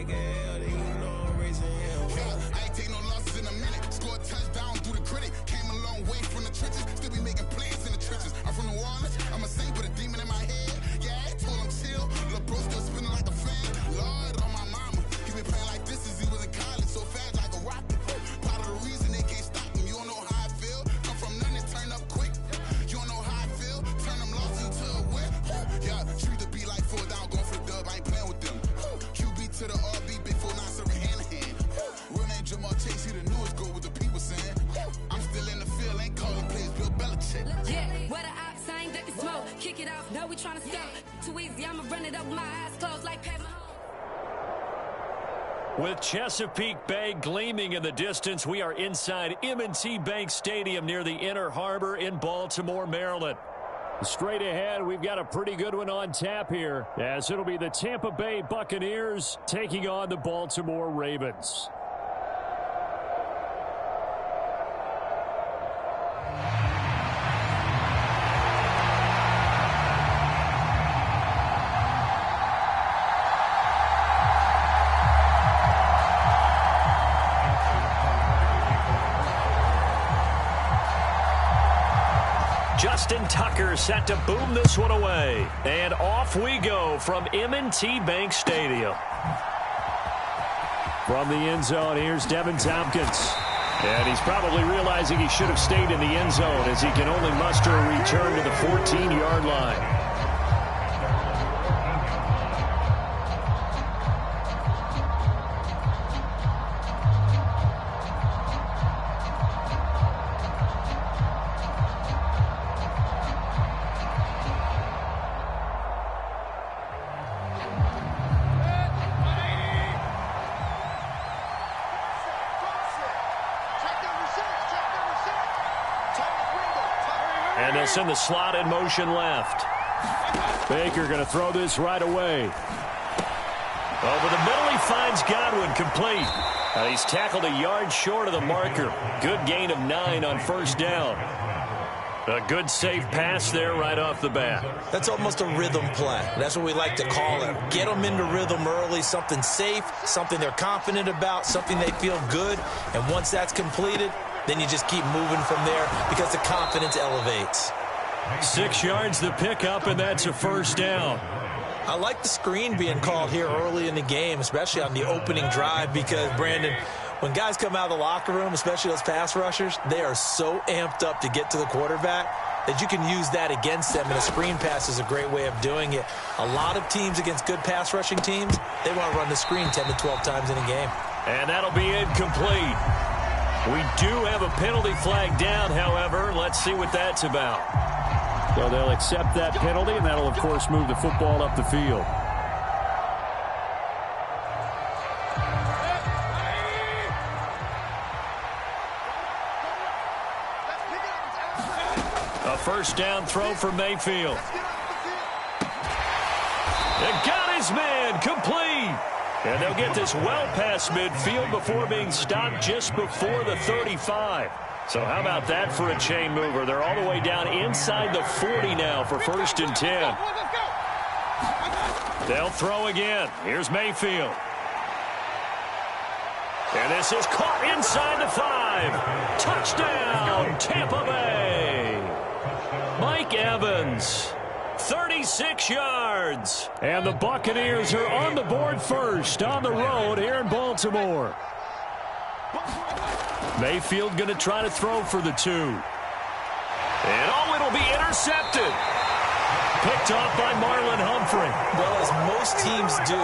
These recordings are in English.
like hell, then you know I'm raising hell. Yeah, I ain't take no losses in a minute. Scored a touchdown through the critic. Came a long way from the trenches. Still be making plays in the trenches. I'm from New Orleans. I'm a saint with a demon in my head. Yeah, I told him chill. Lil' bro still spinning like a fan. Lord on my mama. He been playing like this since he was in college. So fast like a rocket. Part of the reason they can't stop him. You don't know how I feel. Come from nothing and turn up quick. You don't know how I feel. Turn them losses into a win. Yeah, treat the beat like 4 down. Going for the dub. I ain't playing with them. QB to the RB. Big 4 9 serving hand to hand. Real name Jamal Chase. He the newest goal with the people saying. I'm still in the field. Ain't calling plays. Bill Belichick. Yeah, where the ops ain't that can smoke. Kick it off. No, we tryna score. Too easy. I'ma run it up with my eyes closed like Pat Mahomes. With Chesapeake Bay gleaming in the distance, we are inside M&T Bank Stadium near the Inner Harbor in Baltimore, Maryland. Straight ahead, we've got a pretty good one on tap here, as it'll be the Tampa Bay Buccaneers taking on the Baltimore Ravens. Justin Tucker set to boom this one away. And off we go from M&T Bank Stadium. From the end zone, here's Devin Tompkins. And he's probably realizing he should have stayed in the end zone as he can only muster a return to the 14-yard line. And they'll send the slot in motion left. Baker going to throw this right away. Over the middle, he finds Godwin complete. He's tackled a yard short of the marker. Good gain of 9 on first down. A good safe pass there right off the bat. That's almost a rhythm play. That's what we like to call it. Get them into rhythm early, something safe, something they're confident about, something they feel good. And once that's completed, then you just keep moving from there because the confidence elevates. 6 yards the pickup, and that's a first down. I like the screen being called here early in the game, especially on the opening drive, because, Brandon, when guys come out of the locker room, especially those pass rushers, they are so amped up to get to the quarterback that you can use that against them, and a screen pass is a great way of doing it. A lot of teams against good pass rushing teams, they want to run the screen 10 to 12 times in a game. And that'll be incomplete. We do have a penalty flag down, however. Let's see what that's about. So they'll accept that penalty, and that'll, of course, move the football up the field. A first down throw for Mayfield. It got his man complete. And they'll get this well past midfield before being stopped just before the 35. So how about that for a chain mover? They're all the way down inside the 40 now for first and 10. They'll throw again. Here's Mayfield. And this is caught inside the 5. Touchdown, Tampa Bay. Mike Evans. 36 yards. And the Buccaneers are on the board first on the road here in Baltimore. Mayfield going to try to throw for the 2. And it'll be intercepted. Picked off by Marlon Humphrey. Well, as most teams do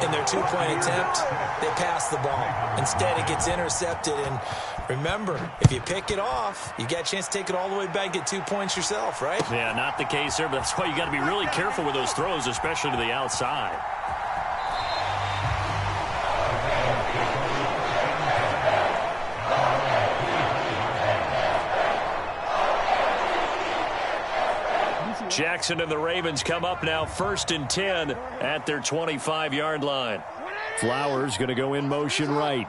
in their 2-point attempt, they pass the ball. Instead, it gets intercepted. And remember, if you pick it off, you get a chance to take it all the way back and get 2 points yourself, right? Yeah, not the case there, but that's why you got to be really careful with those throws, especially to the outside. Jackson and the Ravens come up now first and 10 at their 25-yard line. Flowers going to go in motion right.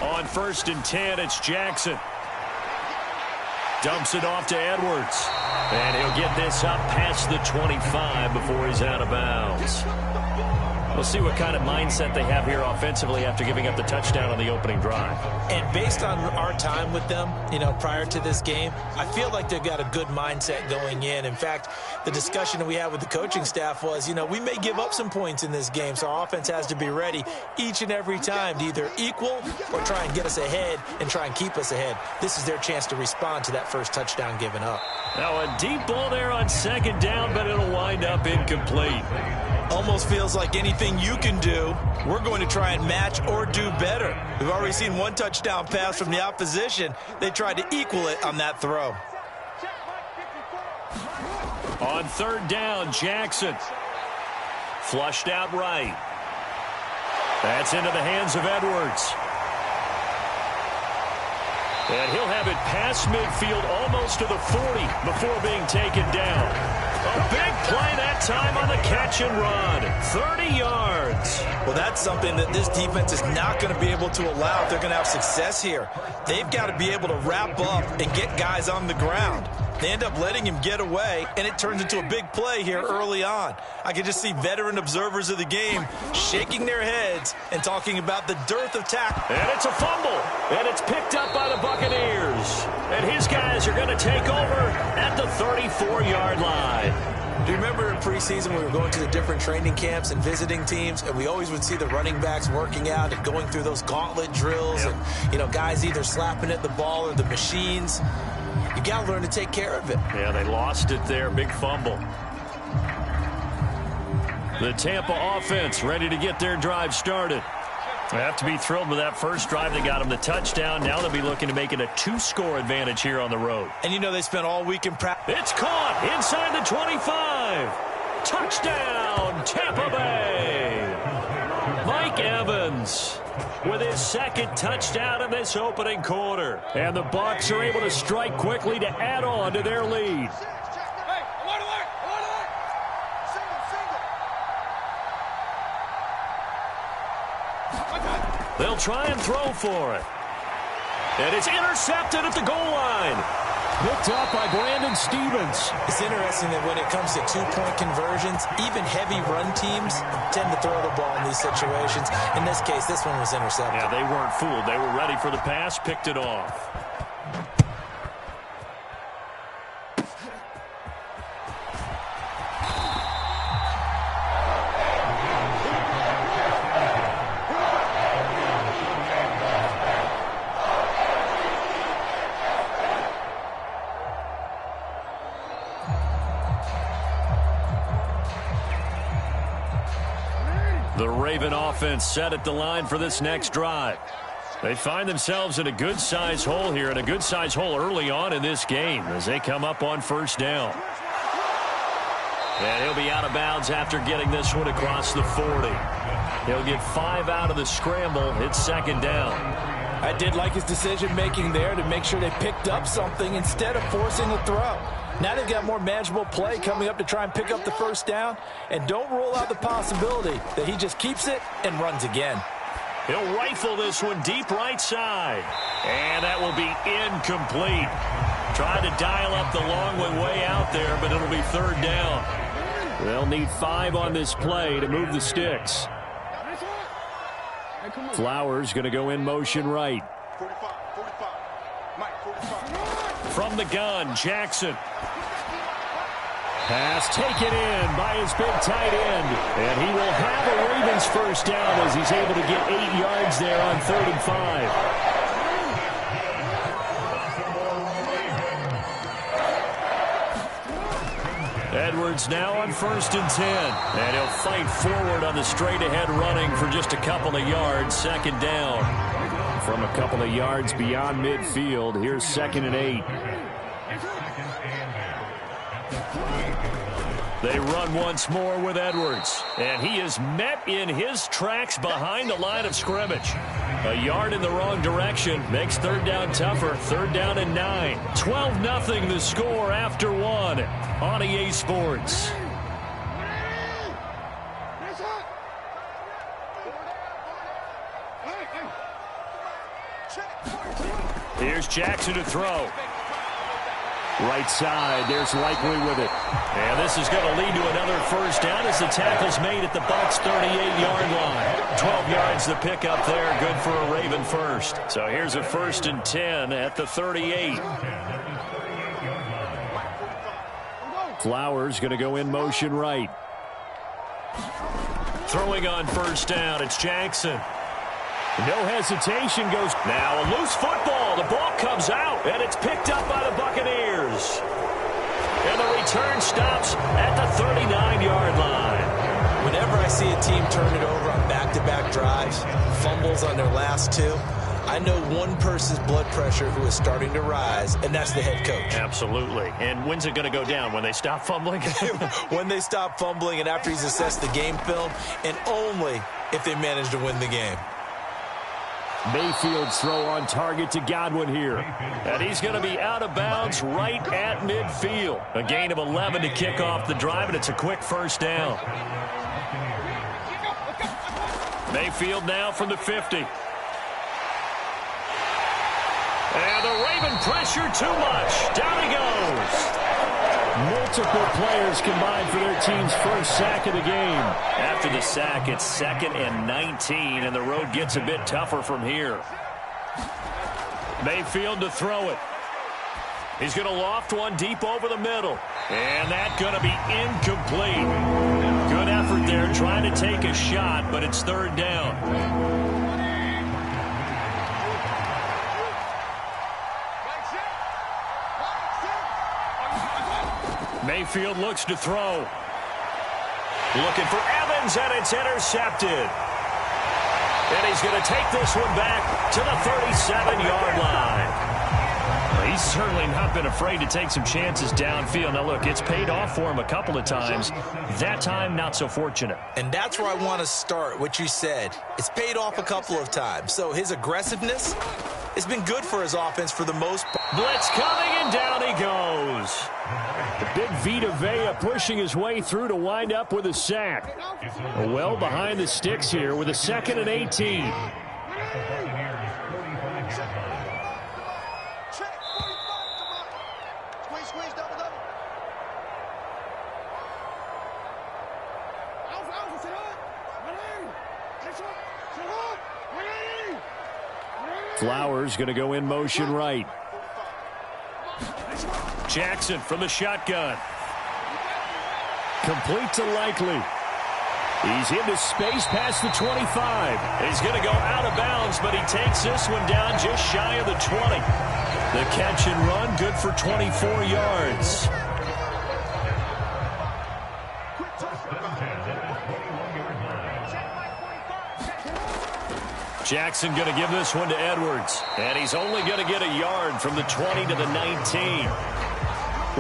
On first and 10, it's Jackson. Dumps it off to Edwards. And he'll get this up past the 25 before he's out of bounds. We'll see what kind of mindset they have here offensively after giving up the touchdown on the opening drive. And based on our time with them, prior to this game, I feel like they've got a good mindset going in. In fact, the discussion that we had with the coaching staff was, we may give up some points in this game, so our offense has to be ready each and every time to either equal or try and get us ahead and try and keep us ahead. This is their chance to respond to that first touchdown given up. Now a deep ball there on second down, but it'll wind up incomplete. Almost feels like anything you can do, we're going to try and match or do better. We've already seen one touchdown pass from the opposition. They tried to equal it on that throw. On third down, Jackson. Flushed out right. That's into the hands of Edwards. And he'll have it past midfield almost to the 40 before being taken down. A big play that time on the catch and run. 30 yards. Well, that's something that this defense is not going to be able to allow if they're going to have success here. They've got to be able to wrap up and get guys on the ground. They end up letting him get away, and it turns into a big play here early on. I can just see veteran observers of the game shaking their heads and talking about the dearth of tackle. And it's a fumble, and it's picked up by the Buccaneers. And his guys are going to take over at the 34-yard line. Do you remember in preseason when we were going to the different training camps and visiting teams, and we always would see the running backs working out and going through those gauntlet drills, and guys either slapping at the ball or the machines? You got to learn to take care of it. Yeah, they lost it there. Big fumble. The Tampa offense ready to get their drive started. They have to be thrilled with that first drive. They got them the touchdown. Now they'll be looking to make it a 2-score advantage here on the road. And they spent all week in practice. It's caught inside the 25. Touchdown, Tampa Bay. Mike Evans with his second touchdown in this opening quarter. And the Bucs are able to strike quickly to add on to their lead. They'll try and throw for it. And it's intercepted at the goal line. Picked up by Brandon Stevens. It's interesting that when it comes to two-point conversions, even heavy run teams tend to throw the ball in these situations. In this case, this one was intercepted. Yeah, they weren't fooled. They were ready for the pass, picked it off. The Raven offense set at the line for this next drive. They find themselves in a good-sized hole here, and a good-sized hole early on in this game as they come up on first down. And he'll be out of bounds after getting this one across the 40. He'll get 5 out of the scramble. It's second down. I did like his decision-making there to make sure they picked up something instead of forcing the throw. Now they've got more manageable play coming up to try and pick up the first down. And don't rule out the possibility that he just keeps it and runs again. He'll rifle this one deep right side. And that will be incomplete. Tried to dial up the long one way out there, but it'll be third down. They'll need 5 on this play to move the sticks. Flowers going to go in motion right. From the gun, Jackson. Pass taken in by his big tight end. And he will have a Ravens first down as he's able to get 8 yards there on 3rd and 5. Edwards now on 1st and 10. And he'll fight forward on the straight-ahead running for just a couple of yards. Second down. From a couple of yards beyond midfield, here's 2nd and 8. They run once more with Edwards. And he is met in his tracks behind the line of scrimmage. A yard in the wrong direction makes 3rd down tougher. 3rd down and 9. 12-0 the score after 1 on EA Sports. Here's Jackson to throw. Right side, there's Likely with it. And this is going to lead to another first down as the tackle's made at the Bucs' 38-yard line. 12 yards the pickup there, good for a Raven first. So here's a 1st and 10 at the 38. Flowers going to go in motion right. Throwing on first down, it's Jackson. No hesitation, goes now a loose football. The ball comes out, and it's picked up by the Buccaneers. And the return stops at the 39-yard line. Whenever I see a team turn it over on back-to-back drives, fumbles on their last two, I know one person's blood pressure who is starting to rise, and that's the head coach. Absolutely. And when's it going to go down? When they stop fumbling? When they stop fumbling and after he's assessed the game film, and only if they manage to win the game. Mayfield's throw on target to Godwin here. And he's going to be out of bounds right at midfield. A gain of 11 to kick off the drive, and it's a quick first down. Mayfield now from the 50. And the Raven pressure too much. Down he goes. Multiple players combined for their team's first sack of the game. After the sack, it's 2nd and 19, and the road gets a bit tougher from here. Mayfield to throw it. He's going to loft one deep over the middle. And that's going to be incomplete. Good effort there trying to take a shot, but it's 3rd down. Mayfield looks to throw. Looking for Evans, and it's intercepted. And he's going to take this one back to the 37-yard line. Well, he's certainly not been afraid to take some chances downfield. Now, look, it's paid off for him a couple of times. That time, not so fortunate. And that's where I want to start, what you said. It's paid off a couple of times. So his aggressiveness has been good for his offense for the most part. Blitz coming, and down he goes. The big Vita Vea pushing his way through to wind up with a sack. Well behind the sticks here with a 2nd and 18. Flowers going to go in motion right. Jackson from the shotgun. Complete to Likely. He's into space past the 25. He's going to go out of bounds, but he takes this one down just shy of the 20. The catch and run, good for 24 yards. Jackson going to give this one to Edwards. And he's only going to get a yard from the 20 to the 19.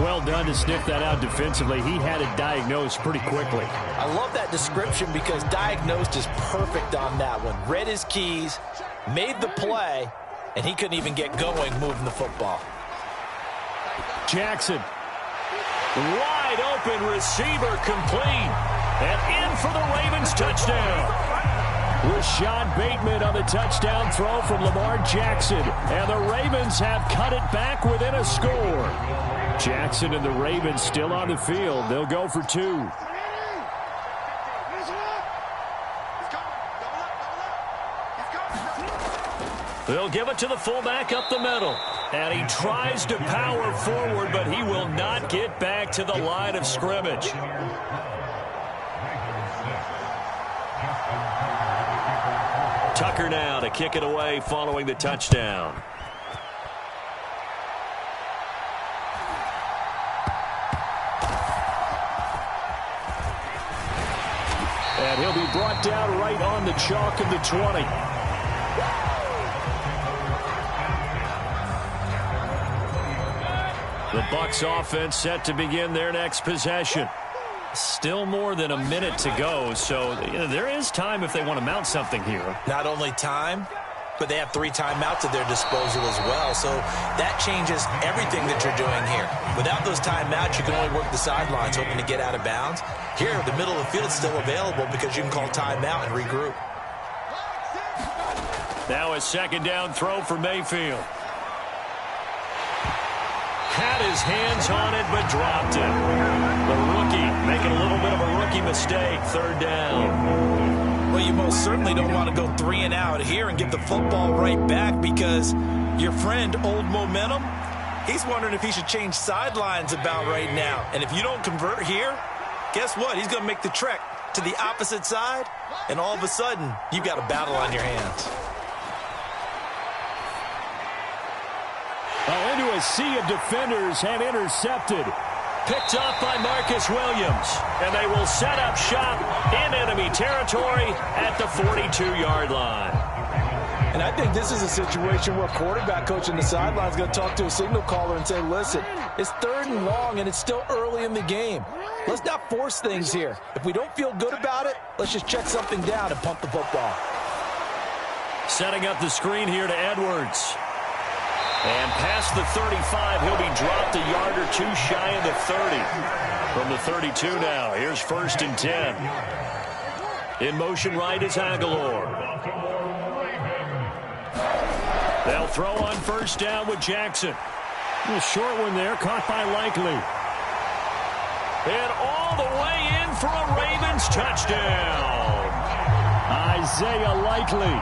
Well done to sniff that out defensively. He had it diagnosed pretty quickly. I love that description because diagnosed is perfect on that one. Read his keys, made the play, and he couldn't even get going moving the football. Jackson. Wide open receiver complete. And in for the Ravens touchdown. Rashad Bateman on the touchdown throw from Lamar Jackson. And the Ravens have cut it back within a score. Jackson and the Ravens still on the field. They'll go for 2. They'll give it to the fullback up the middle. And he tries to power forward, but he will not get back to the line of scrimmage. Tucker now to kick it away following the touchdown. And he'll be brought down right on the chalk of the 20. The Bucs offense set to begin their next possession. Still more than a minute to go, so there is time if they want to mount something here. Not only time, but they have 3 timeouts at their disposal as well, so that changes everything that you're doing here. Without those timeouts, you can only work the sidelines hoping to get out of bounds. Here, the middle of the field is still available because you can call timeout and regroup. Now a 2nd down throw for Mayfield. Had his hands on it, but dropped it. The rookie making a little bit of a rookie mistake. Third down. Well, you most certainly don't want to go 3 and out here and give the football right back, because your friend, Old Momentum, he's wondering if he should change sidelines about right now. And if you don't convert here, guess what? He's going to make the trek to the opposite side, and all of a sudden, you've got a battle on your hands. Well, into a sea of defenders and intercepted. Picked off by Marcus Williams. And they will set up shop in enemy territory at the 42-yard line. And I think this is a situation where quarterback coach on the sideline is going to talk to a signal caller and say, listen, it's 3rd and long and it's still early in the game. Let's not force things here. If we don't feel good about it, let's just check something down and pump the football. Setting up the screen here to Edwards. And past the 35, he'll be dropped a yard or 2 shy of the 30. From the 32 now, here's 1st and 10. In motion right is Aguilar. They'll throw on 1st down with Jackson. A short one there, caught by Likely. And all the way in for a Ravens touchdown. Isaiah Likely,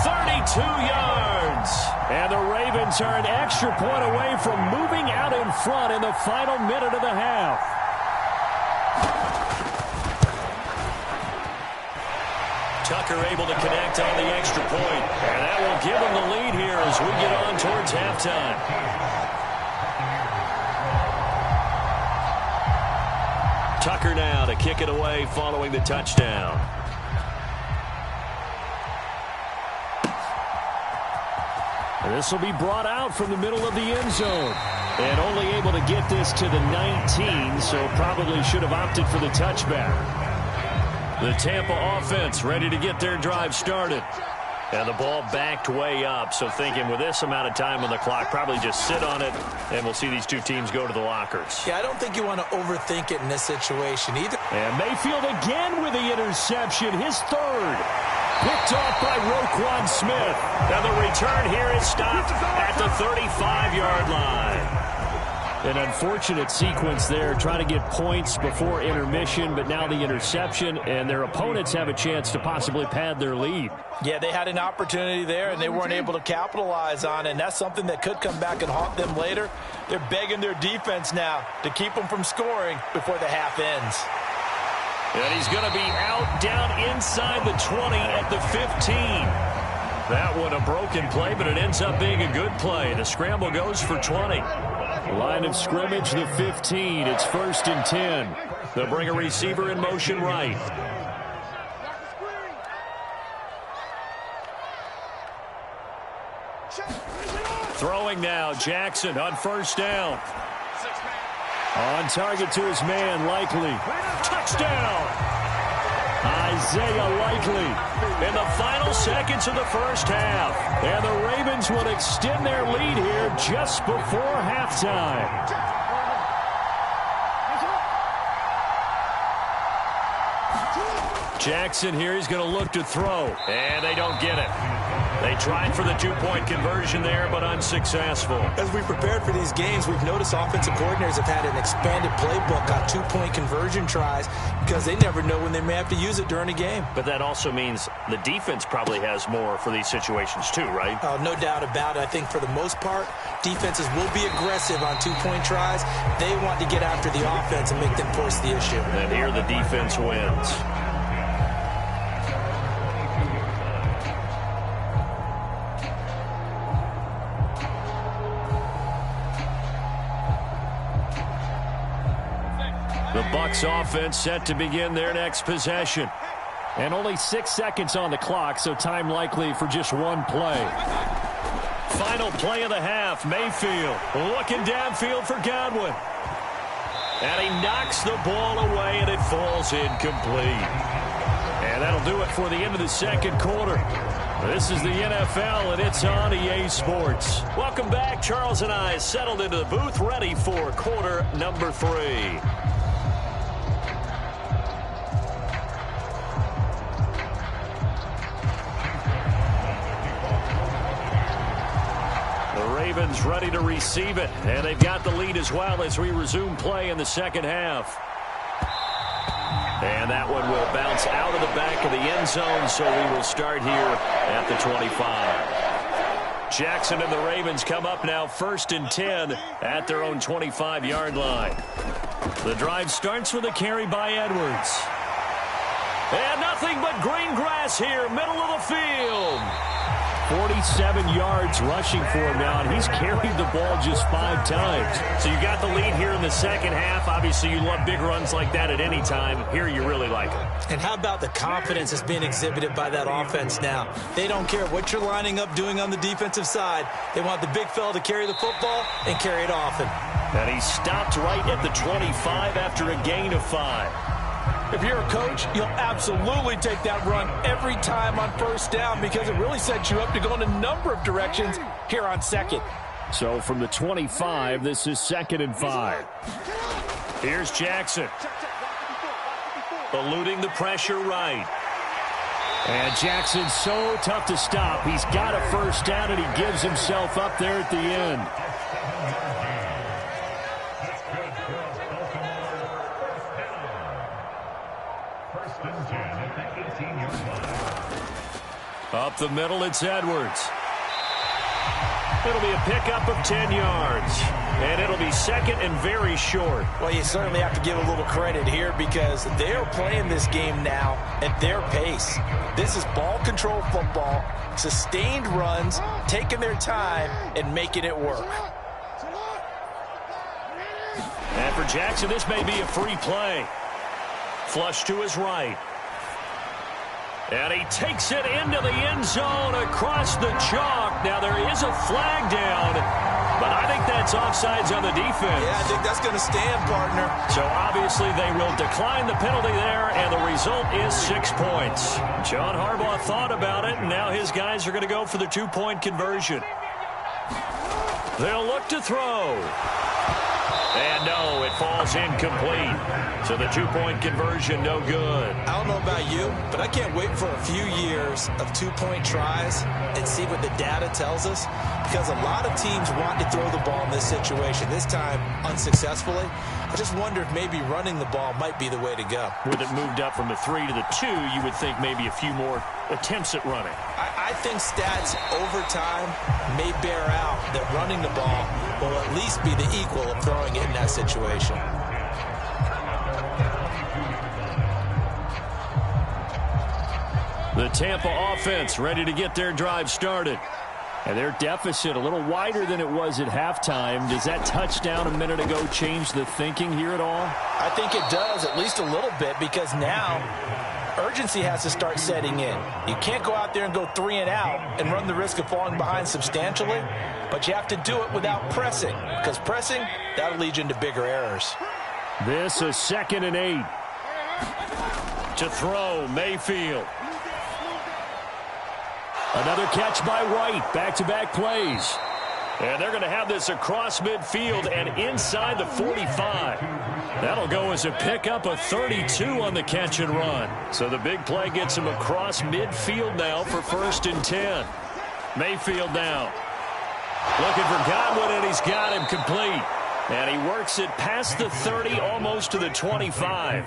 32 yards. And the Ravens are an extra point away from moving out in front in the final minute of the half. Tucker able to connect on the extra point. And that will give him the lead here as we get on towards halftime. Tucker now to kick it away following the touchdown. And this will be brought out from the middle of the end zone. And only able to get this to the 19, so probably should have opted for the touchback. The Tampa offense ready to get their drive started. And the ball backed way up, so thinking with this amount of time on the clock, probably just sit on it, and we'll see these two teams go to the lockers. Yeah, I don't think you want to overthink it in this situation either. And Mayfield again with the interception, his 3rd. Picked off by Roquan Smith. And the return here is stopped at the 35-yard line. An unfortunate sequence there, trying to get points before intermission, but now the interception, and their opponents have a chance to possibly pad their lead. Yeah, they had an opportunity there, and they weren't able to capitalize on it, and that's something that could come back and haunt them later. They're begging their defense now to keep them from scoring before the half ends. And he's going to be out down inside the 20 at the 15. That one a broken play, but it ends up being a good play. The scramble goes for 20. Line of scrimmage, the 15. It's 1st and 10. They'll bring a receiver in motion right. Throwing now, Jackson on 1st down. On target to his man, Likely. Touchdown! Isaiah Likely in the final seconds of the first half. And the Ravens will extend their lead here just before halftime. Jackson here, he's going to look to throw. And they don't get it. They tried for the 2-point conversion there, but unsuccessful. As we prepared for these games, we've noticed offensive coordinators have had an expanded playbook on 2-point conversion tries because they never know when they may have to use it during a game. But that also means the defense probably has more for these situations too, right? No doubt about it. I think for the most part, defenses will be aggressive on 2-point tries. They want to get after the offense and make them force the issue. And here the defense wins. The Bucs offense set to begin their next possession. And only 6 seconds on the clock, so time likely for just one play. Final play of the half, Mayfield looking downfield for Godwin. And he knocks the ball away, and it falls incomplete. And that'll do it for the end of the second quarter. This is the NFL, and it's on EA Sports. Welcome back. Charles and I settled into the booth, ready for quarter number 3. Ravens ready to receive it. And they've got the lead as well as we resume play in the second half. And that one will bounce out of the back of the end zone, so we will start here at the 25. Jackson and the Ravens come up now 1st and 10 at their own 25-yard line. The drive starts with a carry by Edwards. And nothing but green grass here, middle of the field. 47 yards rushing for him now, and he's carried the ball just 5 times. So you got the lead here in the second half. Obviously, you love big runs like that at any time. Here you really like it. And how about the confidence that's being exhibited by that offense now? They don't care what you're lining up doing on the defensive side. They want the big fella to carry the football and carry it often. And he stopped right at the 25 after a gain of 5. If you're a coach, you'll absolutely take that run every time on first down because it really sets you up to go in a number of directions here on second. So from the 25, this is 2nd and 5. Here's Jackson. Eluding the pressure right. And Jackson's so tough to stop. He's got a first down, and he gives himself up there at the end. Up the middle, it's Edwards. It'll be a pickup of 10 yards. And it'll be 2nd and very short. Well, you certainly have to give a little credit here because they're playing this game now at their pace. This is ball control football, sustained runs, taking their time, and making it work. And for Jackson, this may be a free play. Flush to his right. And he takes it into the end zone across the chalk. Now there is a flag down, but I think that's offsides on the defense. Yeah, I think that's going to stand, partner. So obviously they will decline the penalty there, and the result is 6 points. John Harbaugh thought about it, and now his guys are going to go for the 2-point conversion. They'll look to throw. And no, it falls incomplete. So the 2-point conversion, no good. I don't know about you, but I can't wait for a few years of 2-point tries and see what the data tells us. Because a lot of teams want to throw the ball in this situation. This time, unsuccessfully. I just wonder if maybe running the ball might be the way to go. With it moved up from the 3 to the 2, you would think maybe a few more attempts at running. I think stats over time may bear out that running the ball will at least be the equal of throwing it in that situation. The Tampa offense ready to get their drive started. And their deficit a little wider than it was at halftime. Does that touchdown a minute ago change the thinking here at all? I think it does, at least a little bit, because now urgency has to start setting in. You can't go out there and go 3 and out and run the risk of falling behind substantially, but you have to do it without pressing, because pressing, that'll lead you into bigger errors. This is 2nd and 8. To throw, Mayfield. Another catch by White. Back-to-back plays. And they're going to have this across midfield and inside the 45. That'll go as a pickup of 32 on the catch and run. So the big play gets him across midfield now for 1st and 10. Mayfield now. Looking for Godwin, and he's got him complete. And he works it past the 30, almost to the 25.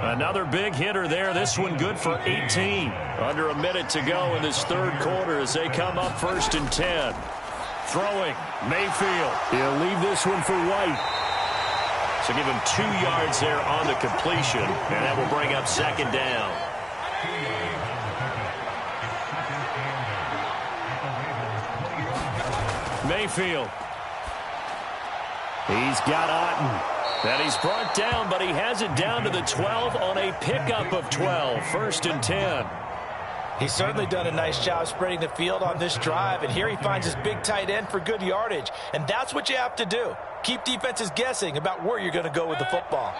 Another big hitter there. This one good for 18. Under a minute to go in this 3rd quarter as they come up 1st and 10. Throwing, Mayfield. He'll leave this one for White. So give him 2 yards there on the completion, and that will bring up 2nd down. Mayfield. He's got Otten. And he's brought down, but he has it down to the 12 on a pickup of 12. 1st and 10. He's certainly done a nice job spreading the field on this drive, and here he finds his big tight end for good yardage. And that's what you have to do. Keep defenses guessing about where you're going to go with the football.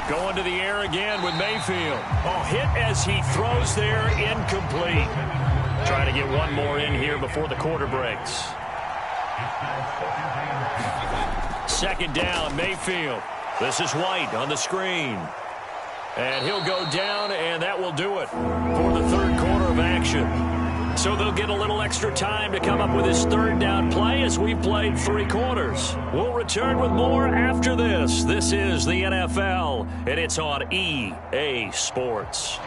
Going to the air again with Mayfield. Oh, hit as he throws there, incomplete. Trying to get one more in here before the quarter breaks. 2nd down, Mayfield. This is White on the screen. And he'll go down, and that will do it for the 3rd quarter. of action. So they'll get a little extra time to come up with his third down play as we've played 3 quarters. We'll return with more after this. This is the NFL, and it's on EA Sports.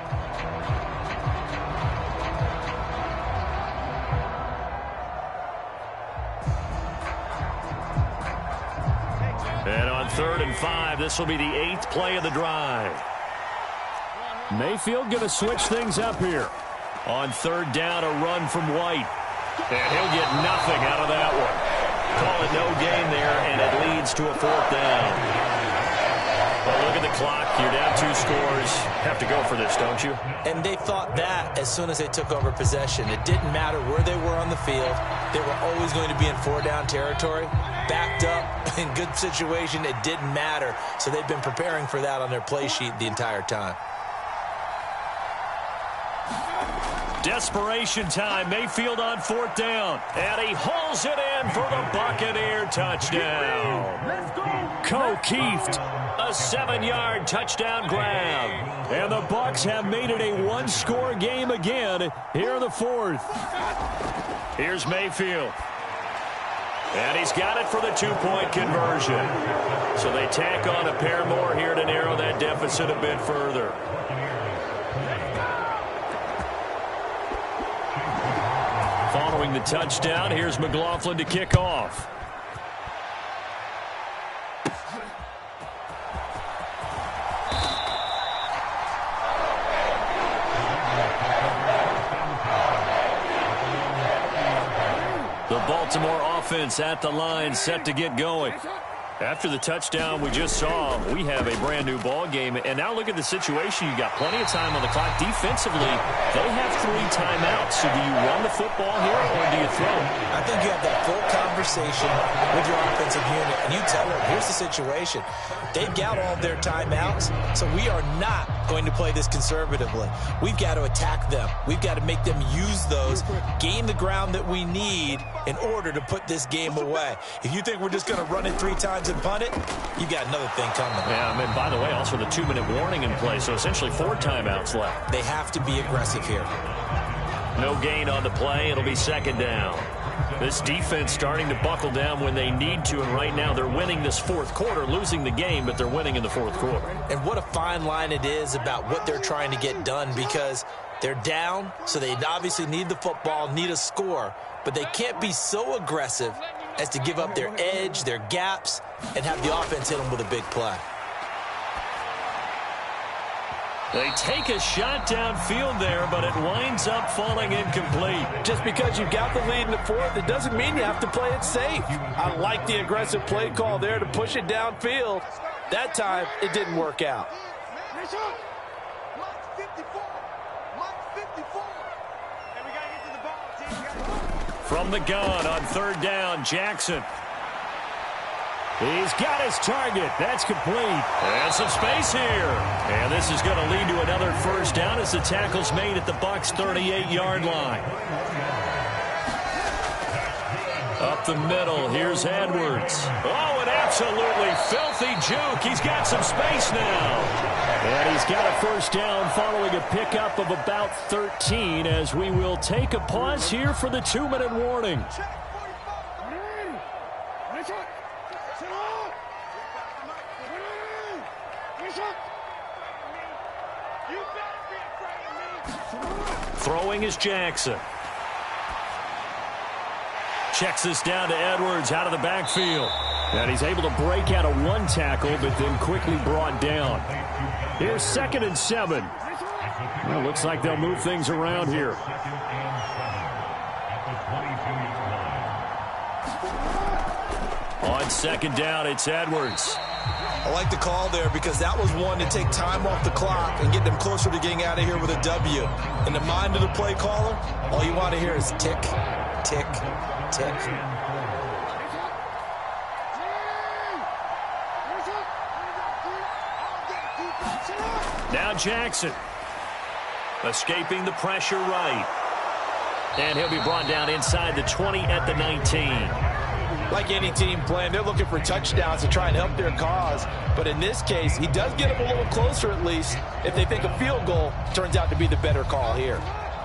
And on 3rd and 5, this will be the 8th play of the drive. Mayfield going to switch things up here. On 3rd down, a run from White. And he'll get nothing out of that one. Call it no gain there, and it leads to a 4th down. Well, look at the clock. You're down 2 scores. Have to go for this, don't you? And they thought that as soon as they took over possession. It didn't matter where they were on the field. They were always going to be in 4-down territory. Backed up, in good situation, it didn't matter. So they've been preparing for that on their play sheet the entire time. Desperation time. Mayfield on 4th down. And he hauls it in for the Buccaneer touchdown. Keeft, a 7-yard touchdown grab. And the Bucs have made it a 1-score game again here in the 4th. Here's Mayfield. And he's got it for the 2-point conversion. So they tack on a pair more here to narrow that deficit a bit further. Following the touchdown, here's McLaughlin to kick off. The Baltimore offense at the line, set to get going. After the touchdown we just saw, we have a brand-new ball game. And now look at the situation. You've got plenty of time on the clock. Defensively, they have 3 timeouts. So do you run the football here or do you throw it? I think you have that full conversation with your offensive unit, and you tell them, here's the situation. They've got all of their timeouts, so we are not going to play this conservatively. We've got to attack them. We've got to make them use those, gain the ground that we need in order to put this game away. If you think we're just going to run it 3 times and punt it, you got another thing coming. Yeah, and by the way, also the 2-minute warning in play, so essentially 4 timeouts left. They have to be aggressive here. No gain on the play. It'll be 2nd down. This defense starting to buckle down when they need to, and right now they're winning this 4th quarter, losing the game, but they're winning in the 4th quarter. And what a fine line it is about what they're trying to get done, because they're down, so they obviously need the football, need a score, but they can't be so aggressive as to give up their edge, their gaps, and have the offense hit them with a big play. They take a shot downfield there, but it winds up falling incomplete. Just because you've got the lead in the 4th, it doesn't mean you have to play it safe. I like the aggressive play call there to push it downfield. That time, it didn't work out. From the gun on 3rd down, Jackson. He's got his target. That's complete. And some space here. And this is going to lead to another 1st down as the tackle's made at the Bucs' 38-yard line. Up the middle, here's Edwards. Oh, an absolutely filthy juke. He's got some space now. And he's got a 1st down following a pickup of about 13 as we will take a pause here for the 2-minute warning. Throwing is Jackson. Checks this down to Edwards out of the backfield. And he's able to break out of 1 tackle, but then quickly brought down. Here's 2nd and 7. Well, looks like they'll move things around here. On 2nd down, it's Edwards. I like the call there because that was one to take time off the clock and get them closer to getting out of here with a W. In the mind of the play caller, all you want to hear is tick, tick, tick. Now Jackson, escaping the pressure right. And he'll be brought down inside the 20 at the 19. Like any team playing, they're looking for touchdowns to try and help their cause. But in this case, he does get them a little closer at least if they think a field goal turns out to be the better call here.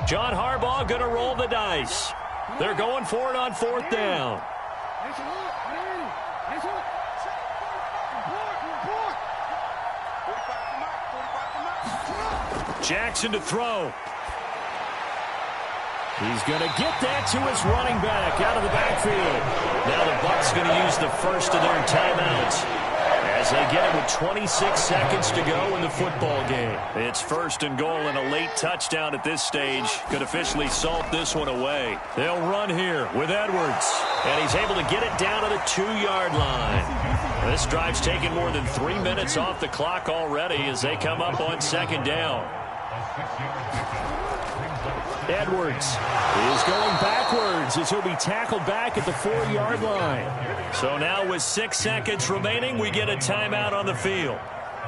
John Harbaugh going to roll the dice. They're going for it on 4th down. Jackson to throw. He's going to get that to his running back out of the backfield. Now the Bucs going to use the first of their timeouts as they get it with 26 seconds to go in the football game. It's 1st and goal, and a late touchdown at this stage could officially salt this one away. They'll run here with Edwards, and he's able to get it down to the 2-yard line. This drive's taken more than 3 minutes off the clock already as they come up on 2nd down. Edwards is going backwards as he'll be tackled back at the 4-yard line. So now with 6 seconds remaining, we get a timeout on the field.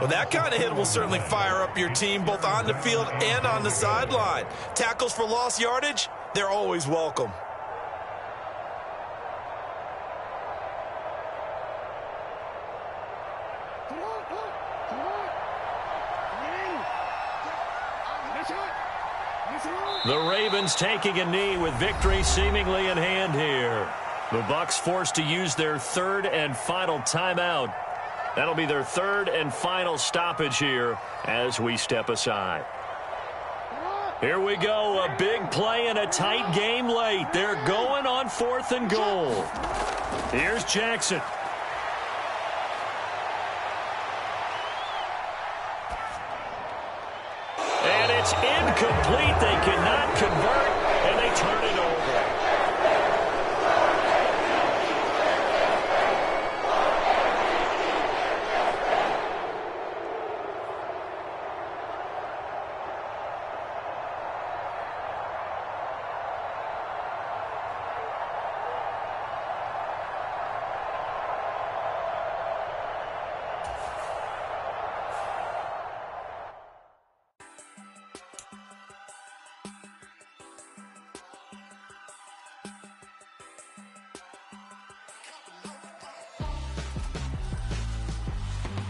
Well, that kind of hit will certainly fire up your team both on the field and on the sideline. Tackles for lost yardage, they're always welcome. The Ravens taking a knee with victory seemingly in hand here. The Bucs forced to use their 3rd and final timeout. That'll be their 3rd and final stoppage here as we step aside. Here we go, a big play and a tight game late. They're going on 4th and goal. Here's Jackson. And it's incomplete. They cannot convert, and they turn it over.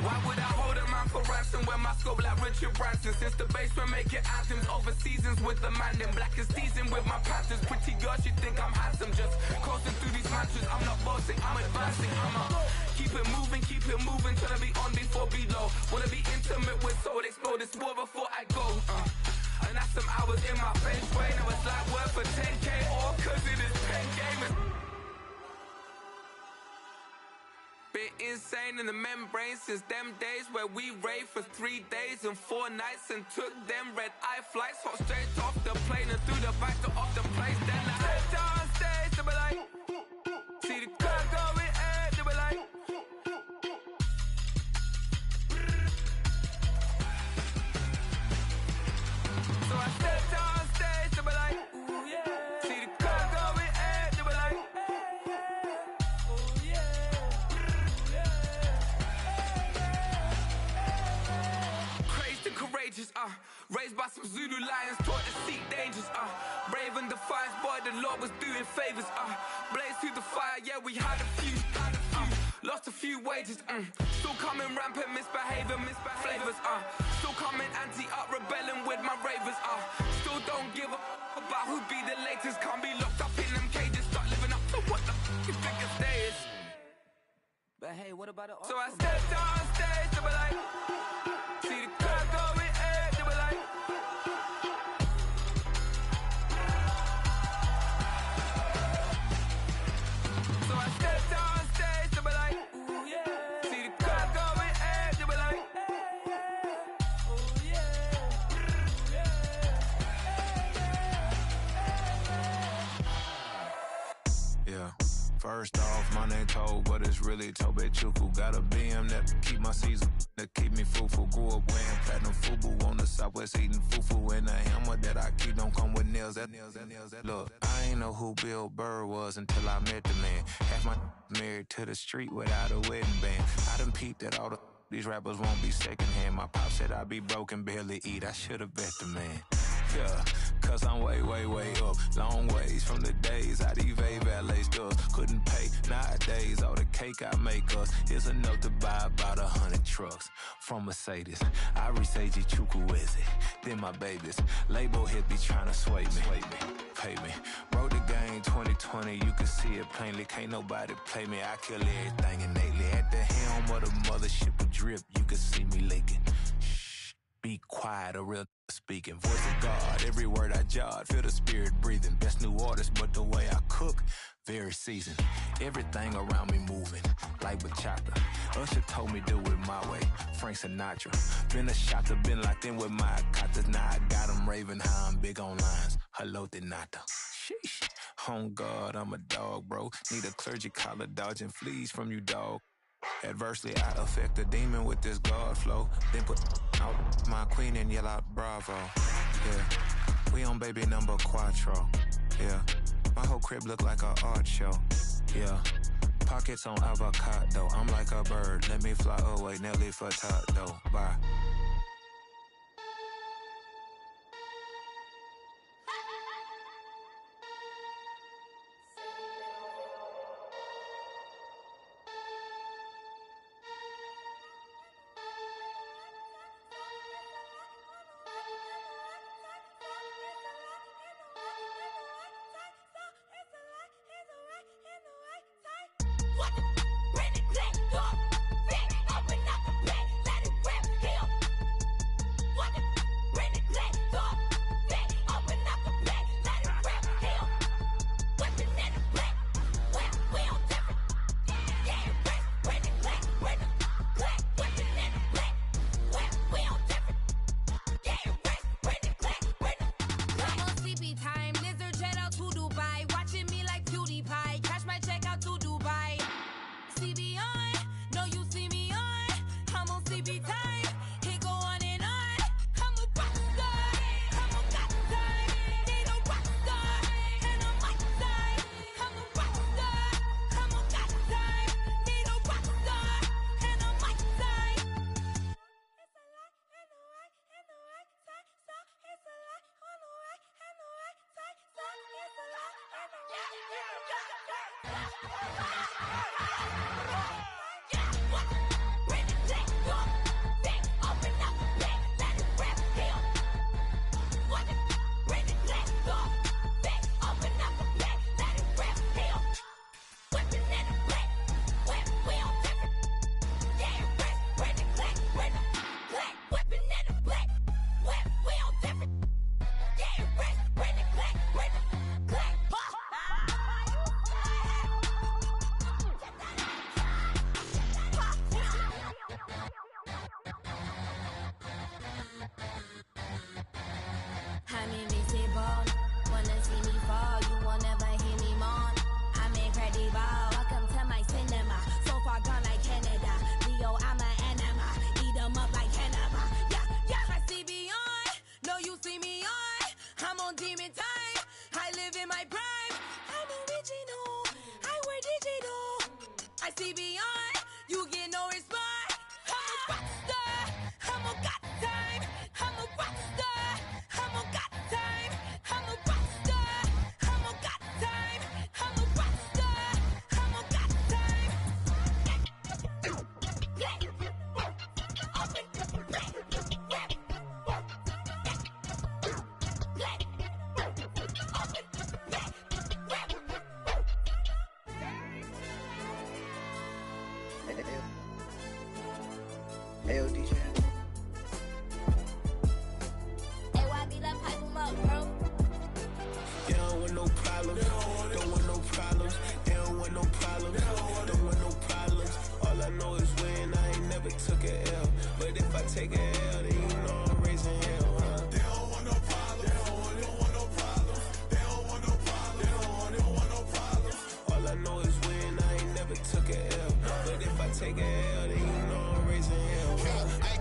Why would I hold a man for ransom when my scope like Richard Branson? Since the basement making anthems over seasons with the man in black is seasoned with my Panthers. Pretty girls, you think I'm handsome, just coasting through these mantras. I'm not bossing, I'm advancing. Keep it moving, tryna be on before below. Wanna be intimate with soul, explore this war before I go. And that's some hours in my bench way. Now it's like worth for 10K, all cause it is pen game. Been insane in the membrane since them days where we raved for 3 days and 4 nights and took them red-eye flights, hot straight off the plane and through the back door of the place. Then I stepped on stage, they were like, see the crowd going air, they were like, so I stepped on stage, they were like, ooh yeah, see the crowd going air, they were like, oh yeah. Courageous, raised by some Zulu lions, taught to seek dangers, brave and defiant, boy, the Lord was doing favors, blaze through the fire, yeah, we had a few, lost a few wages, still coming rampant, misbehaving, flavors, still coming anti-up, rebelling with my ravers, still don't give a about who be the latest, can't be locked up in them cages, start living up to what the you think your day is. But hey, what about it? So I stepped on stage, they were like, see the crowd going air, they were like, so I stepped on stage, they were like, ooh yeah, see the crowd going air, they were like, oh yeah, Yeah. First off, my name Toad, but it's really Tobe Chuku. Got a BM that keep my season, that keep me fruitful. Grew up wearing platinum FUBU on the southwest eating fufu. And a hammer that I keep don't come with nails. Look, I ain't know who Bill Burr was until I met the man. Half my married to the street without a wedding band. I done peeped that all these rappers won't be secondhand. My pop said I'd be broken, barely eat. I should've bet the man. Yeah, cause I'm way up, long ways from the days I these valet stores couldn't pay. Nowadays, all the cake I make us is enough to buy about 100 trucks from Mercedes. I resage Chukwueze, then my babies. Label hit be trying to sway me, pay me. Wrote the game 2020, you can see it plainly. Can't nobody play me, I kill everything innately. At the helm of the mothership of drip, you can see me leaking. Shh, be quiet, a real speaking. Voice of God, every word I jot, feel the spirit breathing. Best new artist, but the way I cook, very seasoned. Everything around me moving, like bachata. Usher told me do it my way, Frank Sinatra. Been a shotter, been locked in with my katas. Now I got them raving how I'm big on lines. Hello, Denata. Sheesh. On God, I'm a dog, bro. Need a clergy collar, dodging fleas from you, dog. Adversely, I affect a demon with this God flow. Then put out my queen and yell out bravo. Yeah, we on baby number quattro. Yeah, my whole crib look like a art show. Yeah, pockets on avocado. I'm like a bird, let me fly away. Nelly Furtado, bye. Take a L, then you know I'm raising hell. I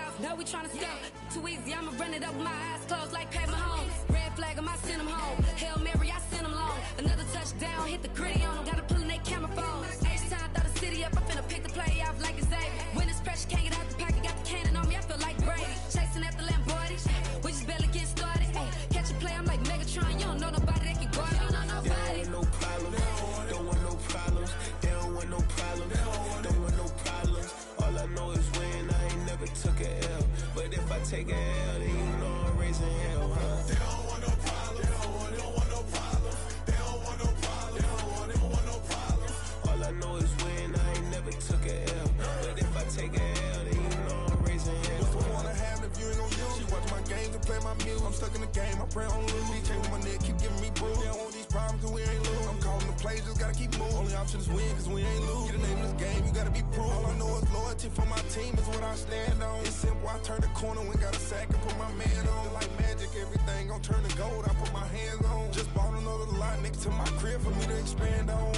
off, no, we tryna score. Too easy, I'ma run it up with my eyes closed like Pat Mahomes. Red flag, I might send him home. Hail Mary, I send him long. Another touchdown, hit the gritty on him. Gotta pull in they camera phone. H-time, throw the city up, I finna pick the play off like it's Xavier. When it's pressure, can't get out the pocket, got the cannon on me, I feel like Brady. Chasing at the Lamborghini, we just barely get started. Ay, catch a play, I'm like Megatron, you don't know nobody that can guard it. You don't know nobody. No problems, don't want no problems. They don't want no problems, don't want no problems. All I know is win, I ain't never took a L. But if I take a L, then you know I'm raising hell, huh? They don't want no problems, they don't want no problems. They don't want no problems, they don't want no problems. All I know is win, I ain't never took a L. But if I take a L, then you know I'm raising hell. What's the point of having if you ain't gon' use? She watch my games and play my music. I'm stuck in the game, I pray on lose. He changing my neck, keep giving me bruise. They don't want these problems cause we ain't lose. I'm calling the plays, just gotta keep moving. Only option is win cause we ain't lose. Get the name of this game, you gotta be proof. All I know is loyalty for my team is what I stand on. It's simple, I turn the corner when got a sack and put my man on. Like magic, everything gon' turn to gold, I put my hands on. Just bought another lot next to my crib for me to expand on.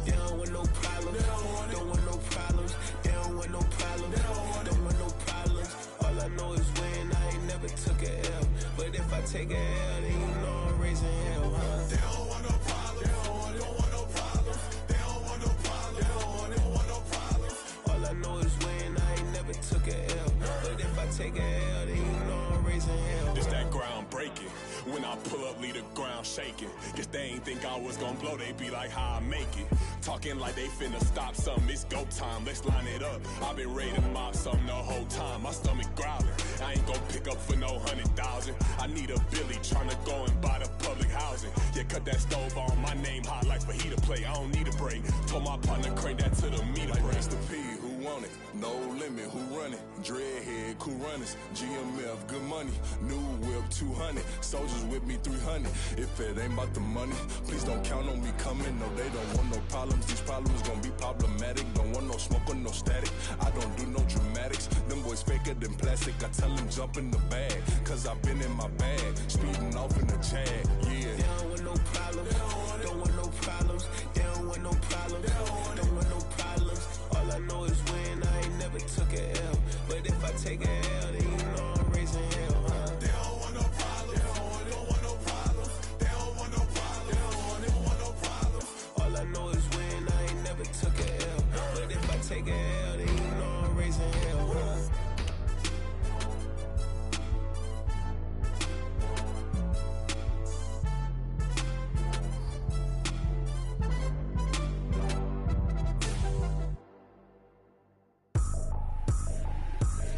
They don't want no problems, don't want no problems. They don't want no problems, don't want no problems. All I know is win, I ain't never took a L. But if I take a L, then you know I'm raising hell, huh? They don't want no problems, they don't want no problems. They don't want no problems, they don't want no problems. All I know is win, I ain't never took a L. But if I take a L, then you know I'm raising hell. It's that ground breaking. When I pull up, leave the ground shaking. Guess they ain't think I was gonna blow, they be like, how I make it. Talking like they finna stop something, it's go time, let's line it up. I've been ready to mop something the whole time, my stomach growling. I ain't gon' pick up for no 100,000. I need a Billy tryna go and buy the public housing. Yeah, cut that stove on, my name hot like fajita play. I don't need a break. Told my partner crank that to the meter Like break. Mr. P, who want it? No limit, who run it? Dreadhead, cool runners. GMF, good money. New whip, 200. Soldiers with me, 300. If it ain't about the money, please don't count on me coming. No, they don't want no problems. These problems gon' be problematic. Don't want no smoke or no static. I don't do no dramatics. Them boys faker than plastic. I tell them jump in the bag, cause I've been in my bag. Speeding off in the Jag, yeah. They don't want no problems, don't want no problems. They don't want no problems, don't want no problems. All I know is win, I ain't never took a L. But if I take a L, then you know I'm raising hell, huh? They don't want no problems, they don't want no problems. They don't want no problems, they don't want no problems. All I know is win, I ain't never took a L. But if I take a L, then you know I'm raising hell, huh?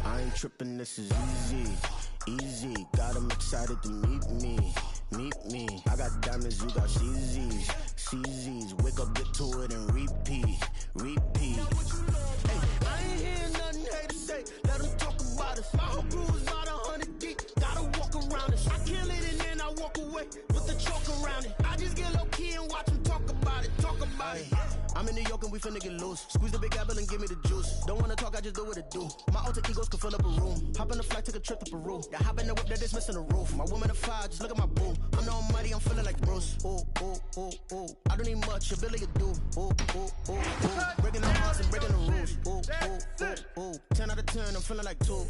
I ain't tripping, this is easy, easy. Got 'em excited to meet me. I got diamonds, you got CZs. Wake up, get to it, and repeat. Hey, I ain't hearing nothing haters say. Let 'em talk about us. My whole crew is about 100 deep. Gotta walk around it. I kill it and then I walk away with the chalk around it. I just get low key and watch 'em talk about it. I'm in New York and we finna get loose. Squeeze the big apple and give me the juice. Don't wanna talk, I just do what it do. My alter egos can fill up a room. Hop in a flight, take a trip to Peru. Yeah, hop in the whip that is missing the roof. My woman a fire, just look at my boo. I'm the almighty, I'm feeling like Bruce. Ooh. I don't need much, ability to do. Ooh. Breaking the hearts and breaking the rules. Ooh. 10 out of 10, I'm feeling like two.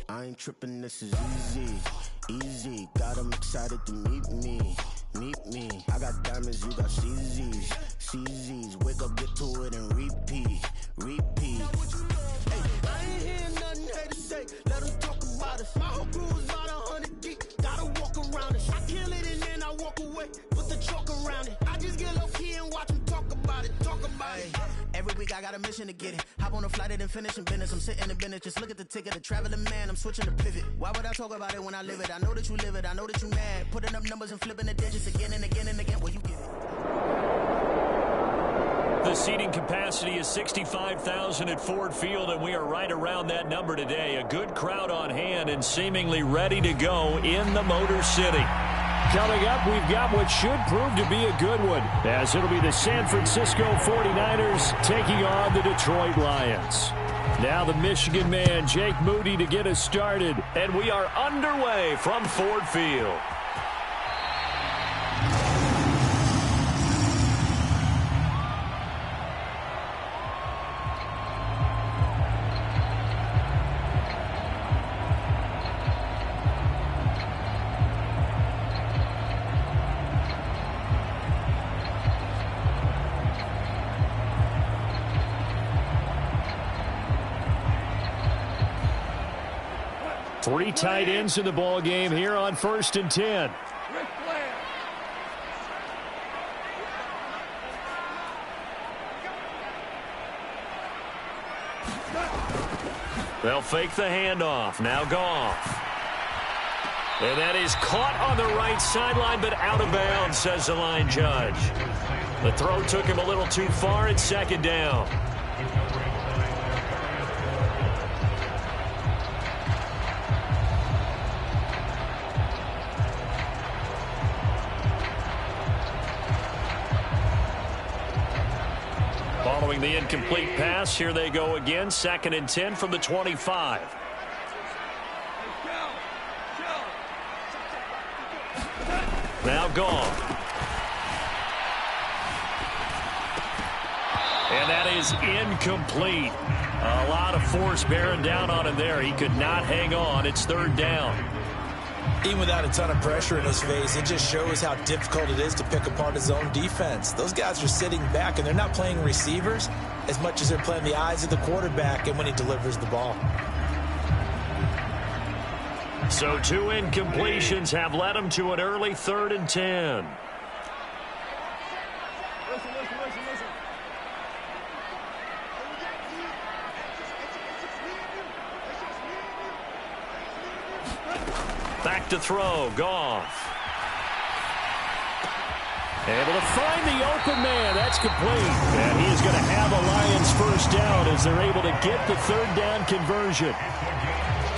I ain't tripping, this is easy. Got 'em excited to meet me. I got diamonds, you got CZs. Wake up, get to it, and repeat. Hey, I ain't hearing nothing haters say. Let 'em talk about us. My whole crew is about 100 deep. Gotta walk around it. I kill it and then I walk away with the chalk around it. I just get low key and watch 'em talk about it. Every week I got a mission to get it. Hop on a flight and then finish in business. I'm sitting in business, just look at the ticket. A traveling man, I'm switching to pivot. Why would I talk about it when I live it? I know that you live it, I know that you mad. Putting up numbers and flipping the digits again and again. Well, you get it. The seating capacity is 65,000 at Ford Field, and we are right around that number today. A good crowd on hand and seemingly ready to go in the Motor City. Coming up, we've got what should prove to be a good one, as it'll be the San Francisco 49ers taking on the Detroit Lions. Now the Michigan man, Jake Moody, to get us started, and we are underway from Ford Field. Three tight ends in the ball game here on 1st and 10. They'll fake the handoff. Now Goff. And that is caught on the right sideline, but out of bounds, says the line judge. The throw took him a little too far. It's 2nd down. Following the incomplete pass, here they go again. 2nd and 10 from the 25. Now gone. And that is incomplete. A lot of force bearing down on him there. He could not hang on. It's 3rd down. Even without a ton of pressure in his face, it just shows how difficult it is to pick apart his own defense. Those guys are sitting back, and they're not playing receivers as much as they're playing the eyes of the quarterback and when he delivers the ball. So 2 incompletions have led him to an early 3rd and 10. Back to throw, Goff. Able to find the open man. That's complete. And he is going to have a Lions 1st down as they're able to get the 3rd down conversion.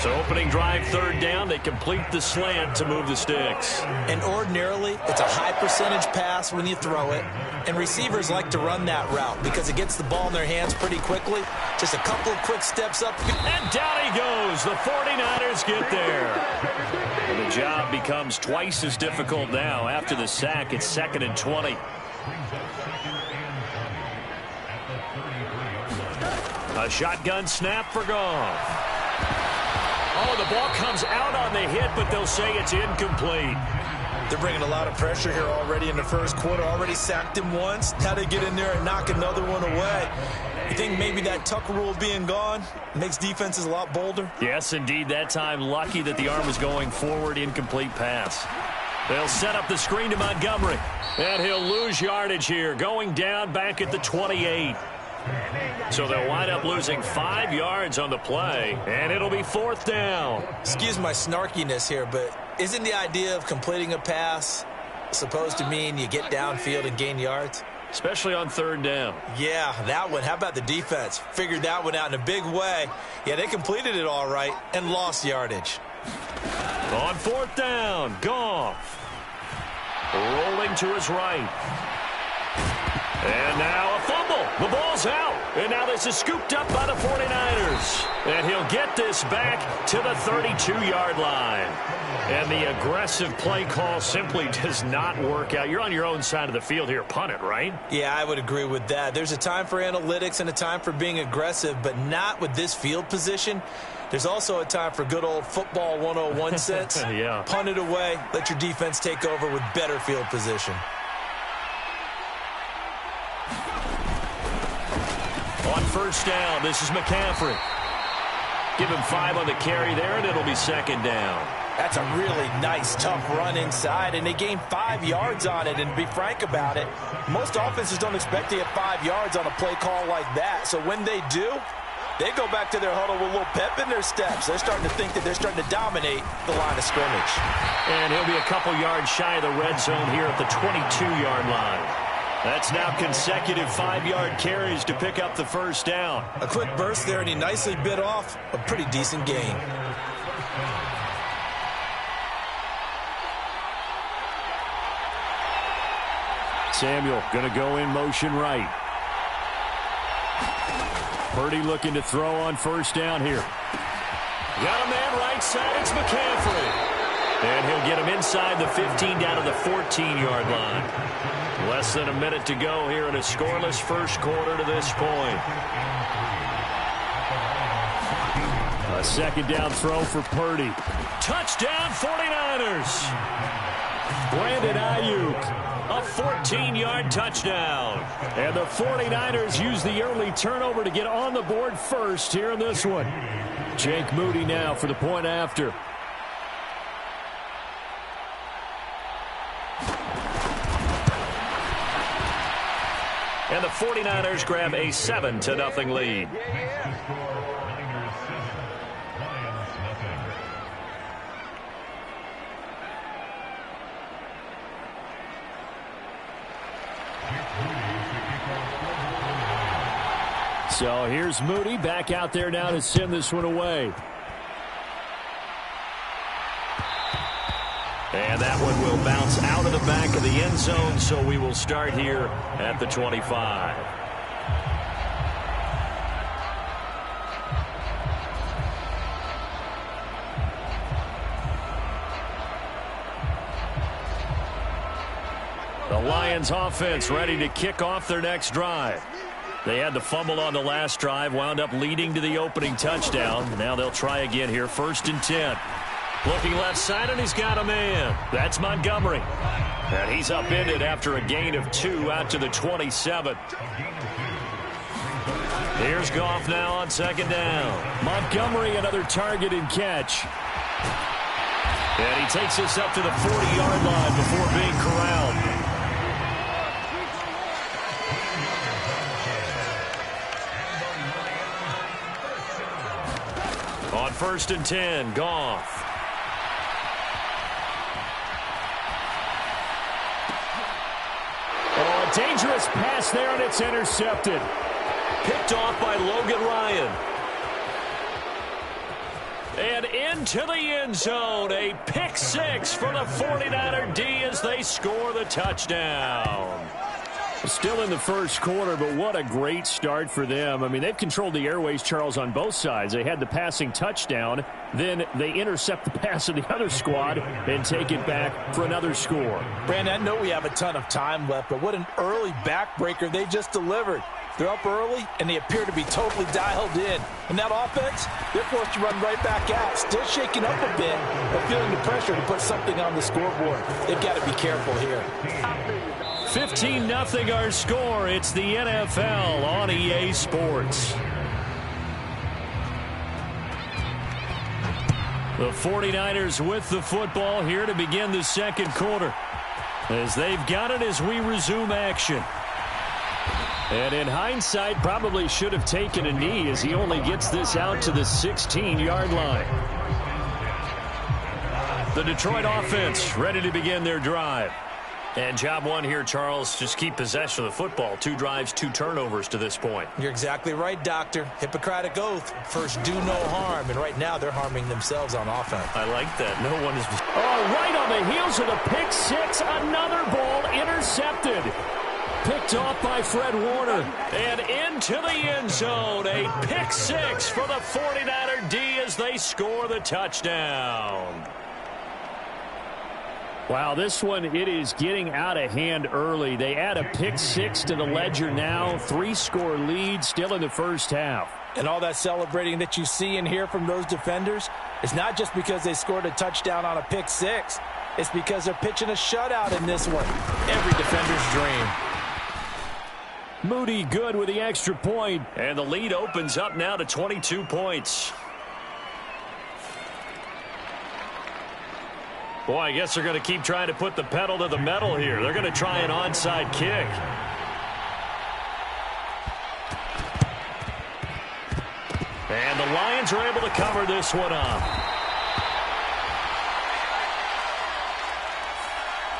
So opening drive 3rd down, they complete the slant to move the sticks. And ordinarily, it's a high percentage pass when you throw it. And receivers like to run that route because it gets the ball in their hands pretty quickly. Just a couple of quick steps up. And down he goes. The 49ers get there. And the job becomes twice as difficult now. After the sack, it's 2nd and 20. A shotgun snap for Goff. Oh, the ball comes out on the hit, but they'll say it's incomplete. They're bringing a lot of pressure here already in the 1st quarter. Already sacked him once. Now they get in there and knock another one away. You think maybe that Tucker rule being gone makes defenses a lot bolder? Yes, indeed. That time, lucky that the arm was going forward. Incomplete pass. They'll set up the screen to Montgomery. And he'll lose yardage here. Going down back at the 28. So they'll wind up losing 5 yards on the play, and it'll be 4th down. Excuse my snarkiness here, but isn't the idea of completing a pass supposed to mean you get downfield and gain yards? Especially on 3rd down. Yeah, that one. How about the defense? Figured that one out in a big way. Yeah, they completed it all right and lost yardage. On 4th down, Goff. Rolling to his right. And now a fumble. The ball's out. And now this is scooped up by the 49ers. And he'll get this back to the 32-yard line. And the aggressive play call simply does not work out. You're on your own side of the field here. Punt it, right? Yeah, I would agree with that. There's a time for analytics and a time for being aggressive, but not with this field position. There's also a time for good old football 101 sense. Yeah. Punt it away. Let your defense take over with better field position. On 1st down, this is McCaffrey. Give him 5 on the carry there, and it'll be 2nd down. That's a really nice, tough run inside, and they gained 5 yards on it. And to be frank about it, most offenses don't expect to get 5 yards on a play call like that. So when they do, they go back to their huddle with a little pep in their steps. They're starting to think that they're starting to dominate the line of scrimmage. And he'll be a couple yards shy of the red zone here at the 22-yard line. That's now consecutive 5-yard carries to pick up the 1st down. A quick burst there, and he nicely bit off a pretty decent gain. Samuel going to go in motion right. Purdy looking to throw on 1st down here. Got a man right side. It's McCaffrey. And he'll get him inside the 15 down to the 14-yard line. Less than a minute to go here in a scoreless 1st quarter to this point. A 2nd down throw for Purdy. Touchdown 49ers. Brandon Ayuk, a 14-yard touchdown. And the 49ers use the early turnover to get on the board first here in this one. Jake Moody now for the point after. And the 49ers grab a 7-0 lead. So here's Moody back out there now to send this one away. And that one will bounce out of the back of the end zone, so we will start here at the 25. The Lions offense ready to kick off their next drive. They had the fumble on the last drive, wound up leading to the opening touchdown. Now they'll try again here, 1st and 10. Looking left side, and he's got a man. That's Montgomery. And he's upended after a gain of 2 out to the 27. Here's Goff now on 2nd down. Montgomery, another target and catch. And he takes this up to the 40-yard line before being corralled. On 1st and 10, Goff. Oh, a dangerous pass there, and it's intercepted. Picked off by Logan Ryan. And into the end zone. A pick 6 for the 49er D as they score the touchdown. Still in the first quarter, but what a great start for them. I mean, they've controlled the airways, Charles, on both sides. They had the passing touchdown. Then they intercept the pass of the other squad and take it back for another score. Brandon, I know we have a ton of time left, but what an early backbreaker they just delivered. They're up early, and they appear to be totally dialed in. And that offense, they're forced to run right back out. Still shaking up a bit, but feeling the pressure to put something on the scoreboard. They've got to be careful here. 15-0 our score. It's the NFL on EA Sports. The 49ers with the football here to begin the second quarter. As they've got it as we resume action. And in hindsight, probably should have taken a knee as he only gets this out to the 16-yard line. The Detroit offense ready to begin their drive. And job one here, Charles, just keep possession of the football. 2 drives, 2 turnovers to this point. You're exactly right, Doctor. Hippocratic oath. First, do no harm. And right now, they're harming themselves on offense. I like that. No one is... Oh, right on the heels of the pick 6. Another ball intercepted. Picked off by Fred Warner. And into the end zone. A pick 6 for the 49er D as they score the touchdown. Wow, this one, it is getting out of hand early. They add a pick 6 to the ledger now. 3-score lead still in the first half. And all that celebrating that you see and hear from those defenders is not just because they scored a touchdown on a pick 6. It's because they're pitching a shutout in this one. Every defender's dream. Moody good with the extra point. And the lead opens up now to 22 points. Boy, I guess they're going to keep trying to put the pedal to the metal here. They're going to try an onside kick. And the Lions are able to cover this one up.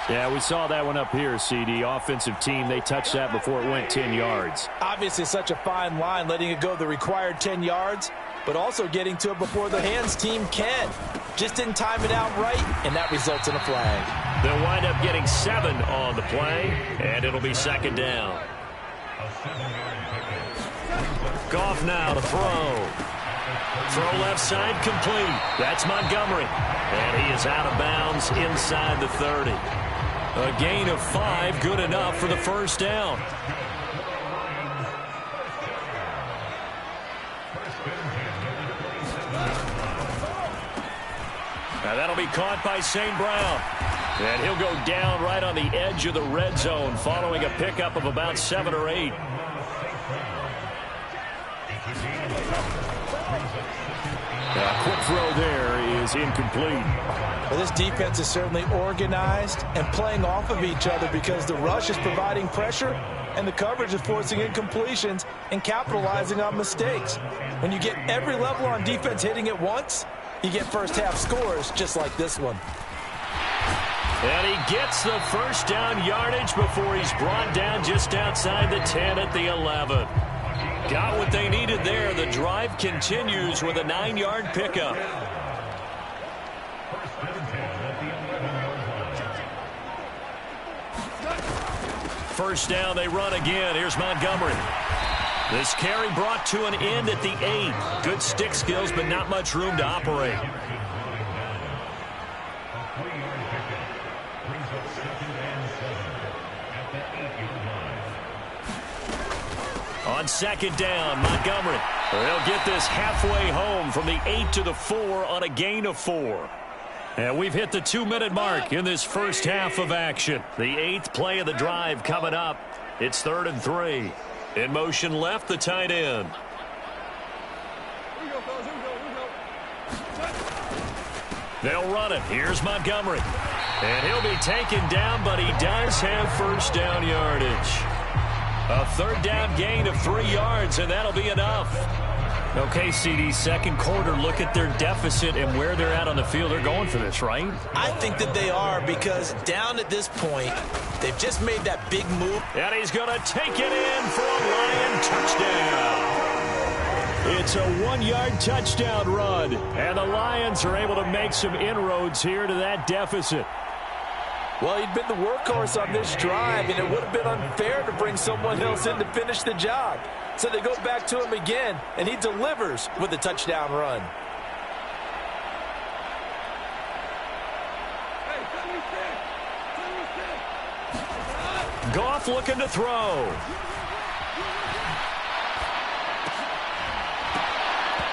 Yeah, we saw that one up here, CD. Offensive team, they touched that before it went 10 yards. Obviously such a fine line, letting it go the required 10 yards, but also getting to it before the hands team can. Just didn't time it out right, and that results in a flag. They'll wind up getting 7 on the play, and it'll be 2nd down. Goff now to throw. Throw left side complete. That's Montgomery. And he is out of bounds inside the 30. A gain of 5, good enough for the first down. Now that'll be caught by St. Brown. And he'll go down right on the edge of the red zone following a pickup of about 7 or 8. quick throw there is incomplete. Well, this defense is certainly organized and playing off of each other because the rush is providing pressure and the coverage is forcing incompletions and capitalizing on mistakes. When you get every level on defense hitting at once, you get first half scores just like this one. And he gets the first down yardage before he's brought down just outside the 10 at the 11. Got what they needed there. The drive continues with a 9-yard pickup. First down, they run again. Here's Montgomery. This carry brought to an end at the 8. Good stick skills, but not much room to operate. On second down, Montgomery. They'll get this halfway home from the 8 to the 4 on a gain of 4. And we've hit the 2-minute mark in this first half of action. The 8th play of the drive coming up. It's 3rd and 3. In motion left, the tight end. They'll run it. Here's Montgomery. And he'll be taken down, but he does have first down yardage. A 3rd down gain of 3 yards, and that'll be enough. Okay, CD, second quarter, look at their deficit and where they're at on the field. They're going for this, right? I think that they are, because down at this point, they've just made that big move. And he's going to take it in for a Lion touchdown. It's a 1-yard touchdown run, and the Lions are able to make some inroads here to that deficit. Well, he'd been the workhorse on this drive, and it would have been unfair to bring someone else in to finish the job. So they go back to him again, and he delivers with a touchdown run. Goff looking to throw.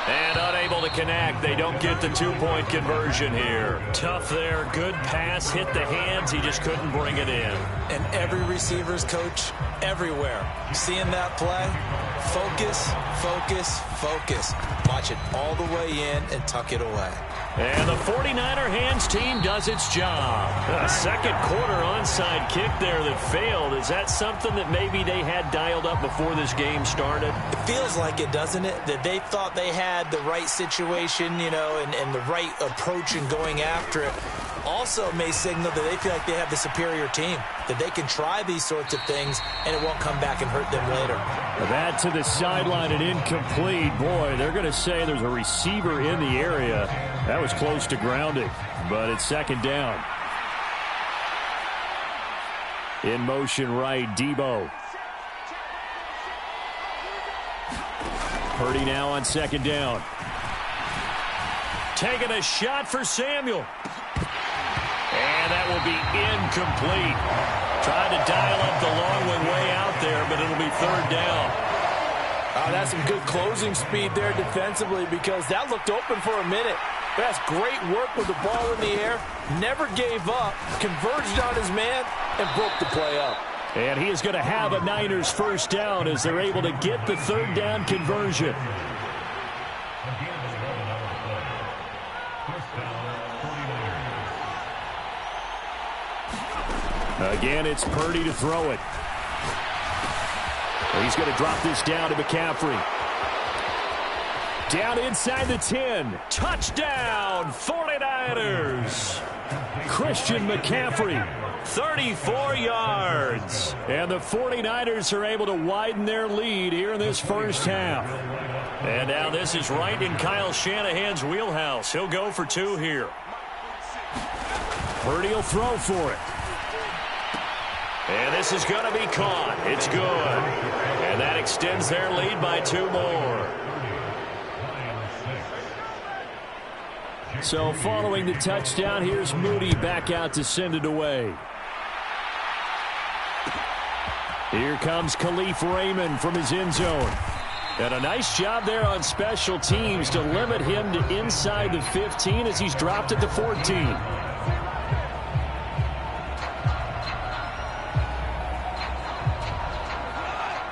And unable to connect. They don't get the 2-point conversion here. Tough there. Good pass. Hit the hands. He just couldn't bring it in. And every receiver's coach everywhere. Seeing that play, focus, focus, focus. Watch it all the way in and tuck it away. And the 49er hands team does its job. A second quarter onside kick there that failed. Is that something that maybe they had dialed up before this game started? It feels like it, doesn't it? That they thought they had the right situation, you know, and the right approach in going after it. Also may signal that they feel like they have the superior team, that they can try these sorts of things and it won't come back and hurt them later. That to the sideline and incomplete. Boy, they're going to say there's a receiver in the area. That was close to grounding, but it's second down. In motion right, Debo. Purdy now on second down. Taking a shot for Samuel. And that will be incomplete. Trying to dial up the long way out there, but it'll be 3rd down. Oh, that's some good closing speed there defensively, because that looked open for a minute. That's great work with the ball in the air. Never gave up, converged on his man, and broke the play up. And he is going to have a Niners first down as they're able to get the 3rd down conversion. Again, it's Purdy to throw it. He's going to drop this down to McCaffrey. Down inside the 10. Touchdown, 49ers. Christian McCaffrey, 34 yards. And the 49ers are able to widen their lead here in this first half. And now this is right in Kyle Shanahan's wheelhouse. He'll go for 2 here. Purdy will throw for it. And this is going to be caught. It's good. And that extends their lead by 2 more. So following the touchdown, here's Moody back out to send it away. Here comes Khalif Raymond from his end zone. And a nice job there on special teams to limit him to inside the 15 as he's dropped at the 14.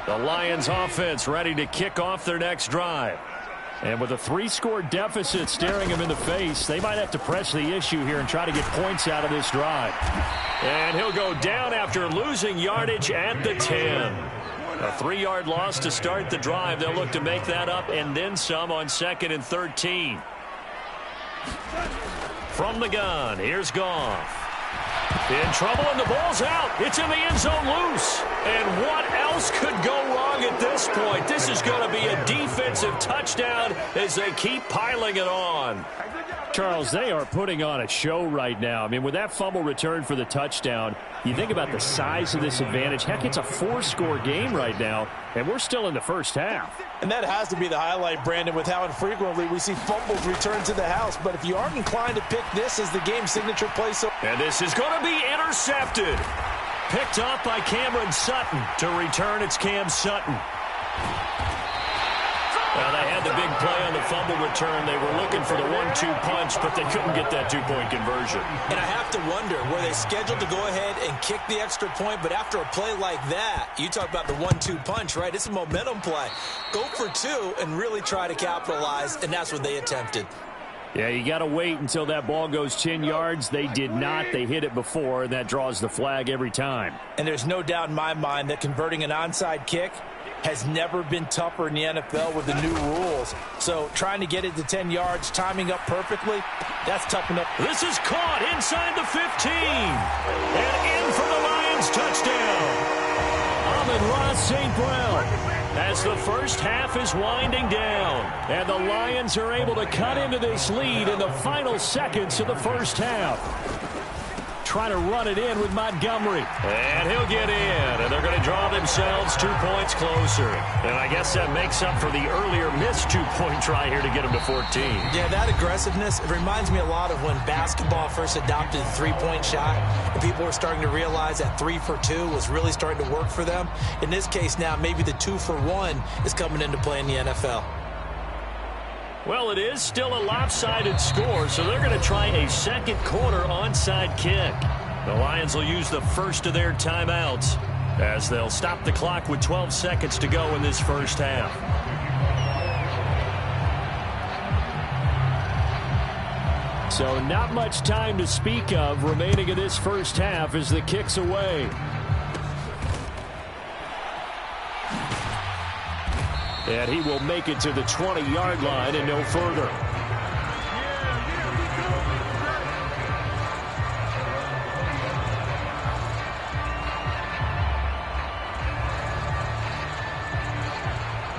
The Lions offense ready to kick off their next drive. And with a 3-score deficit staring him in the face, they might have to press the issue here and try to get points out of this drive. And he'll go down after losing yardage at the 10. A 3-yard loss to start the drive. They'll look to make that up and then some on 2nd and 13. From the gun, here's Goff. In trouble, and the ball's out. It's in the end zone loose. And what else could go wrong at this point? This is going to be a defensive touchdown as they keep piling it on. Charles, they are putting on a show right now. I mean, with that fumble return for the touchdown, you think about the size of this advantage. Heck, it's a 4-score game right now, and we're still in the first half. And that has to be the highlight, Brandon, with how infrequently we see fumbles return to the house. But if you aren't inclined to pick this as the game signature play, and this is going to be intercepted. Picked off by Cameron Sutton. To return, it's Cam Sutton. Well, they had the big play on the fumble return. They were looking for the 1-2 punch, but they couldn't get that 2-point conversion. And I have to wonder, were they scheduled to go ahead and kick the extra point? But after a play like that, you talk about the 1-2 punch, right? It's a momentum play. Go for 2 and really try to capitalize, and that's what they attempted. Yeah, you got to wait until that ball goes 10 yards. They did not. They hit it before, and that draws the flag every time. And there's no doubt in my mind that converting an onside kick has never been tougher in the NFL with the new rules. So trying to get it to 10 yards, timing up perfectly, that's tough enough. This is caught inside the 15. And in for the Lions touchdown. Amon-Ra St. Brown. As the first half is winding down. And the Lions are able to cut into this lead in the final seconds of the first half. Trying to run it in with Montgomery. And he'll get in. And they're going to draw themselves 2 points closer. And I guess that makes up for the earlier missed 2-point try here to get them to 14. Yeah, that aggressiveness, it reminds me a lot of when basketball first adopted the 3-point shot. And people were starting to realize that 3 for 2 was really starting to work for them. In this case now, maybe the 2 for 1 is coming into play in the NFL. Well, it is still a lopsided score, so they're going to try a second quarter onside kick. The Lions will use the first of their timeouts as they'll stop the clock with 12 seconds to go in this first half. So not much time to speak of remaining in this first half as the kick's away. And he will make it to the 20-yard line and no further.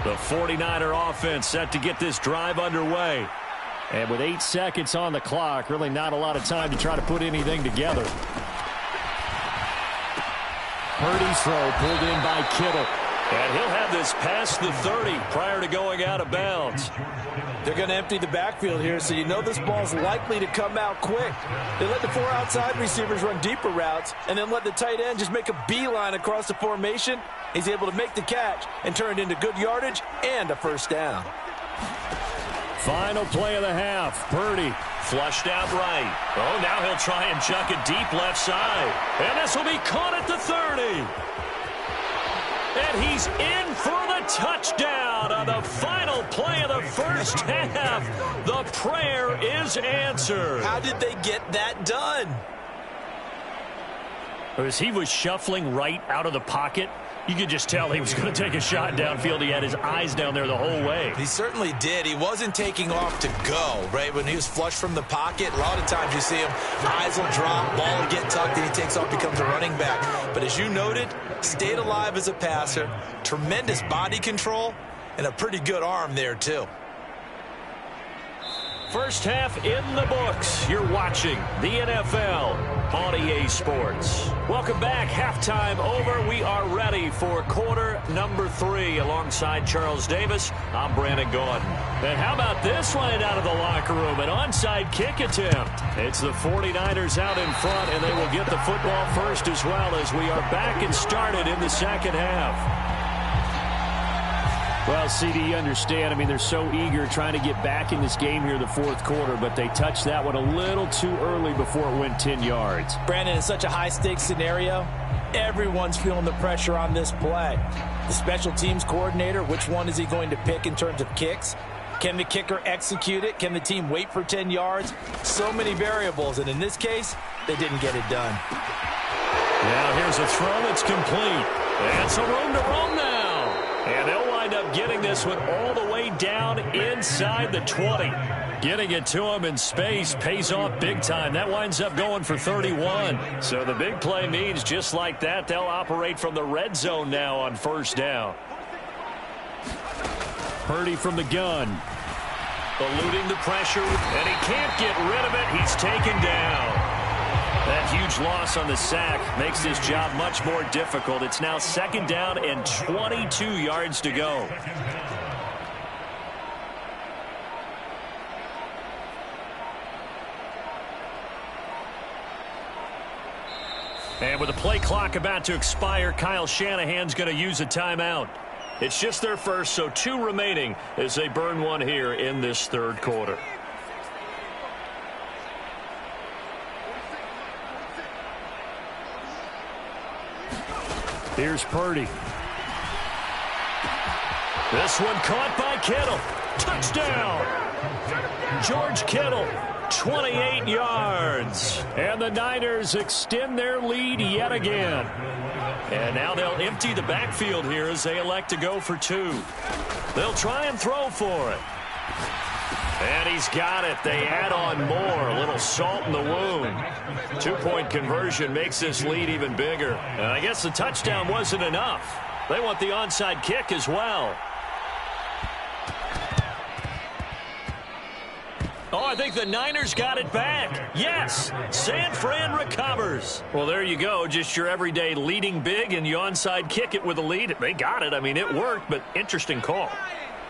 The 49er offense set to get this drive underway. And with 8 seconds on the clock, really not a lot of time to try to put anything together. Purdy's throw pulled in by Kittle. And he'll have this past the 30 prior to going out of bounds. They're going to empty the backfield here, so you know this ball's likely to come out quick. They let the 4 outside receivers run deeper routes and then let the tight end just make a beeline across the formation. He's able to make the catch and turn it into good yardage and a first down. Final play of the half. Purdy flushed out right. Oh, now he'll try and chuck it deep left side. And this will be caught at the 30. And he's in for the touchdown on the final play of the first half. The prayer is answered. How did they get that done? As he was shuffling right out of the pocket, you could just tell he was going to take a shot downfield. He had his eyes down there the whole way. He certainly did. He wasn't taking off to go, right? When he was flushed from the pocket, a lot of times you see him, eyes will drop, ball will get tucked, and he takes off, becomes a running back. But as you noted, stayed alive as a passer, tremendous body control, and a pretty good arm there, too. First half in the books. You're watching the NFL on EA Sports. Welcome back. Halftime over. We are ready for quarter number 3. Alongside Charles Davis, I'm Brandon Gordon. And how about this one out of the locker room? An onside kick attempt. It's the 49ers out in front, and they will get the football first as well as we are back and started in the second half. Well, CD, you understand. I mean, they're so eager trying to get back in this game here in the fourth quarter, but they touched that one a little too early before it went 10 yards. Brandon, in such a high-stakes scenario, everyone's feeling the pressure on this play. The special teams coordinator, which one is he going to pick in terms of kicks? Can the kicker execute it? Can the team wait for 10 yards? So many variables, and in this case, they didn't get it done. Now here's a throw that's complete. And some room to roam now. And they'll wind up getting this one all the way down inside the 20. Getting it to him in space pays off big time. That winds up going for 31. So the big play means just like that, they'll operate from the red zone now on first down. Purdy from the gun. Eluding the pressure, and he can't get rid of it. He's taken down. That huge loss on the sack makes his job much more difficult. It's now second down and 22 yards to go. And with the play clock about to expire, Kyle Shanahan's going to use a timeout. It's just their first, so 2 remaining as they burn one here in this third quarter. Here's Purdy. This one caught by Kittle. Touchdown! George Kittle, 28 yards. And the Niners extend their lead yet again. And now they'll empty the backfield here as they elect to go for 2. They'll try and throw for it. And he's got it. They add on more. A little salt in the wound. 2-point conversion makes this lead even bigger. And I guess the touchdown wasn't enough. They want the onside kick as well. Oh, I think the Niners got it back. Yes, San Fran recovers. Well, there you go. Just your everyday leading big, and you onside kick it with a lead. They got it. I mean, it worked, but interesting call.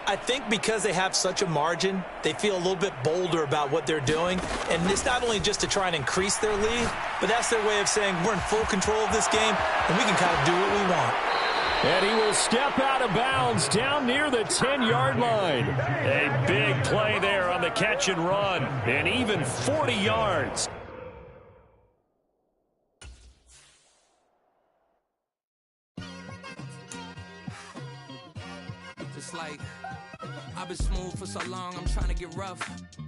I think because they have such a margin, they feel a little bit bolder about what they're doing. And it's not only just to try and increase their lead, but that's their way of saying we're in full control of this game, and we can kind of do what we want. And he will step out of bounds down near the 10-yard line. A big play there on the catch and run, and even 40 yards. Just like I've been smooth for so long, I'm trying to get rough.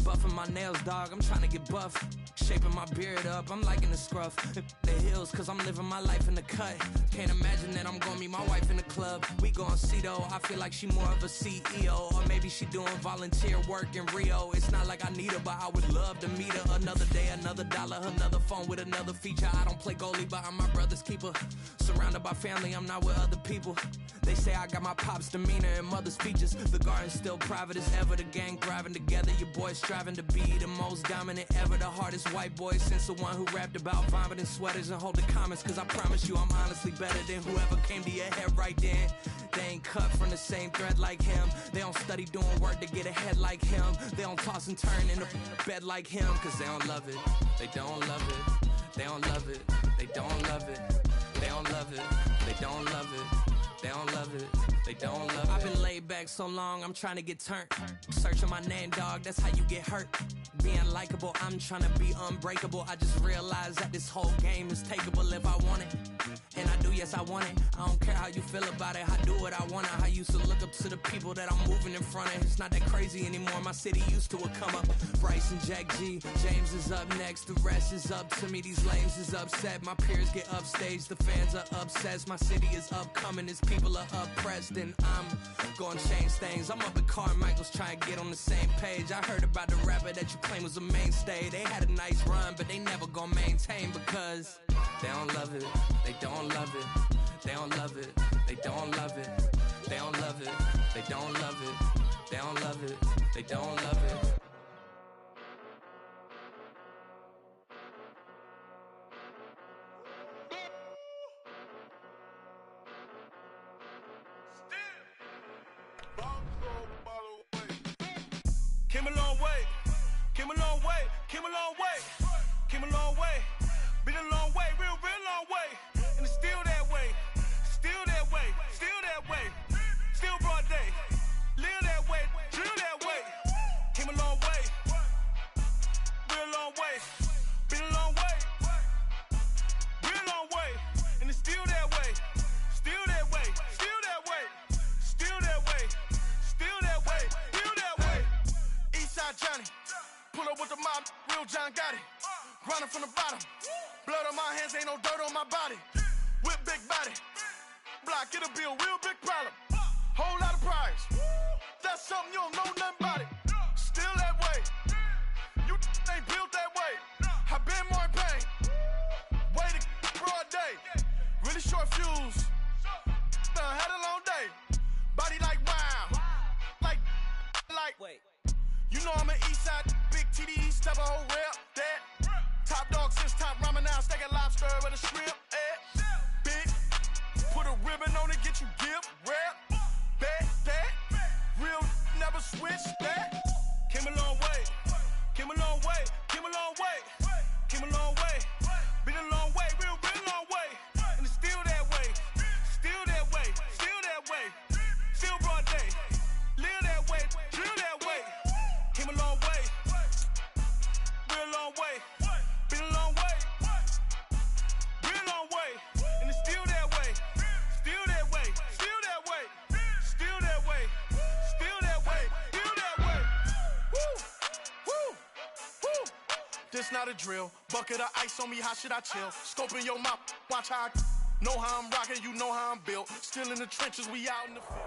Buffing my nails, dog, I'm trying to get buff. Shaping my beard up, I'm liking the scruff. The hills, cause I'm living my life in the cut. Can't imagine that I'm gonna meet my wife in the club. We gon' see though, I feel like she more of a CEO. Or maybe she doing volunteer work in Rio. It's not like I need her, but I would love to meet her. Another day, another dollar, another phone with another feature. I don't play goalie, but I'm my brother's keeper. Surrounded by family, I'm not with other people. They say I got my pop's demeanor and mother's features. The garden's still private as ever, the gang thriving together. Your boys striving to be the most dominant ever. The hardest white boy since the one who rapped about vomiting sweaters and hold the comments. Cause I promise you I'm honestly better than whoever came to your head right then. They ain't cut from the same thread like him. They don't study doing work to get ahead like him. They don't toss and turn in the bed like him. Cause they don't love it, they don't love it. They don't love it, they don't love it. They don't love it, they don't love it. They don't love it, they don't love it. I've been laid back so long, I'm trying to get turned. Searching my name, dog, that's how you get hurt. Being likable, I'm trying to be unbreakable. I just realized that this whole game is takeable if I want it. And I do, yes, I want it. I don't care how you feel about it, I do what I want. I used to look up to the people that I'm moving in front of. It's not that crazy anymore, my city used to a come up. Bryce and Jack G, James is up next, the rest is up to me. These lames is upset, my peers get upstage, the fans are obsessed. My city is upcoming, it's people are oppressed, and I'm gonna change things. I'm up at Carmichael's trying to get on the same page. I heard about the rapper that you claim was a mainstay. They had a nice run, but they never gonna maintain because they don't love it, they don't love it, they don't love it, they don't love it, they don't love it, they don't love it, they don't love it, they don't love it. Came a long way, came a long way, came a long way, came a long way, been a long way, real long way, and it's still that way, still that way, still that way, still broad day, live that way, drill that way, came a long way, real long way, been a long way, real long way, and it's still that way, still that way, still that way, still that way, still that way, still that way. Roll up with the mob, real John Gotti. Grinding from the bottom. Blood on my hands, ain't no dirt on my body. Whip big body. Block, it'll be a real big problem. Whole lot of prize. That's something you don't know nothing about it. Still that way. You ain't built that way. I been more in pain. Way to broad day. Really short fuse. Had a long day. Body like wow. Like. Wait. You know I'm an east side, big TDE, step a whole rep. That. Top dog since top ramen now, steak and lobster with a shrimp. Big. Put a ribbon on it, get you gift. Rap. Bet that. Real never switch that. Came a long way. Came a long way. Came a long way. Came a long way. Been a long way. Real been a long way. And it's still that way. Still that way. Still that way. Still broad day. Live that way. Drill that way. Came a long way. Real long way. Been a long way. Real long way. And it's still that way. Still that way. Still that way. Still that way. Still that way. Still that way. Woo. Woo. Woo. This not a drill. Bucket of ice on me, how should I chill? Scoping your mouth, watch how I know how I'm rocking, you know how I'm built. Still in the trenches, we out in the field.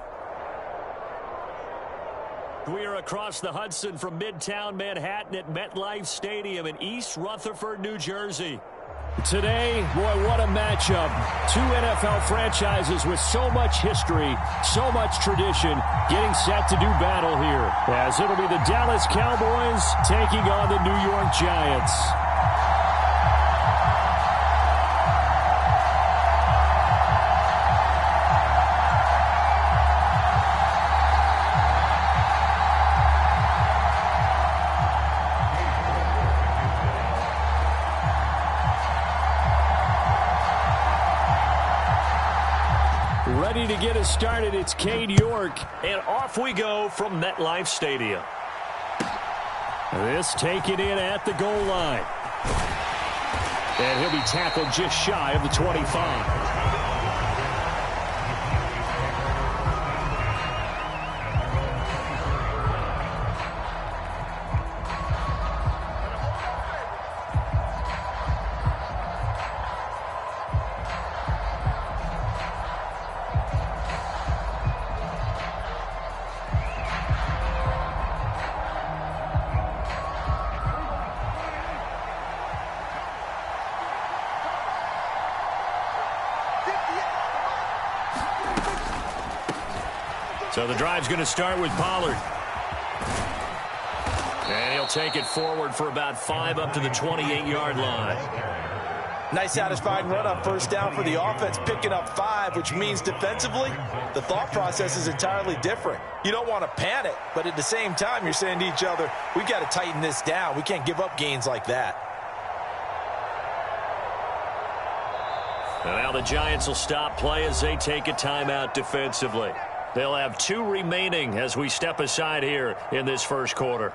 We are across the Hudson from Midtown Manhattan at MetLife Stadium in East Rutherford, New Jersey. Today, boy, what a matchup. Two NFL franchises with so much history, so much tradition, getting set to do battle here, as it'll be the Dallas Cowboys taking on the New York Giants. Ready to get us started, it's Cade York. And off we go from MetLife Stadium. This taken in at the goal line. And he'll be tackled just shy of the 25. So the drive's going to start with Pollard. And he'll take it forward for about 5 up to the 28-yard line. Nice satisfying run on first down for the offense, picking up 5, which means defensively, the thought process is entirely different. You don't want to panic, but at the same time, you're saying to each other, we've got to tighten this down. We can't give up gains like that. And now the Giants will stop play as they take a timeout defensively. They'll have 2 remaining as we step aside here in this first quarter.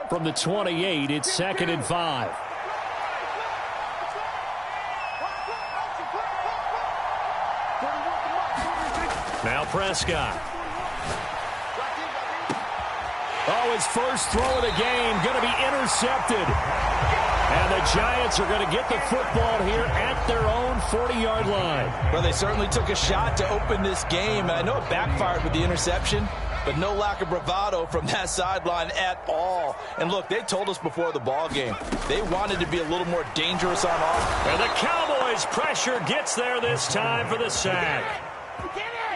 From the 28, it's 2nd and 5. Now Prescott. Oh, his first throw of the game going to be intercepted. And the Giants are going to get the football here at their own 40-yard line. Well, they certainly took a shot to open this game. I know it backfired with the interception, but no lack of bravado from that sideline at all. And look, they told us before the ball game, they wanted to be a little more dangerous on offense. And the Cowboys' pressure gets there this time for the sack.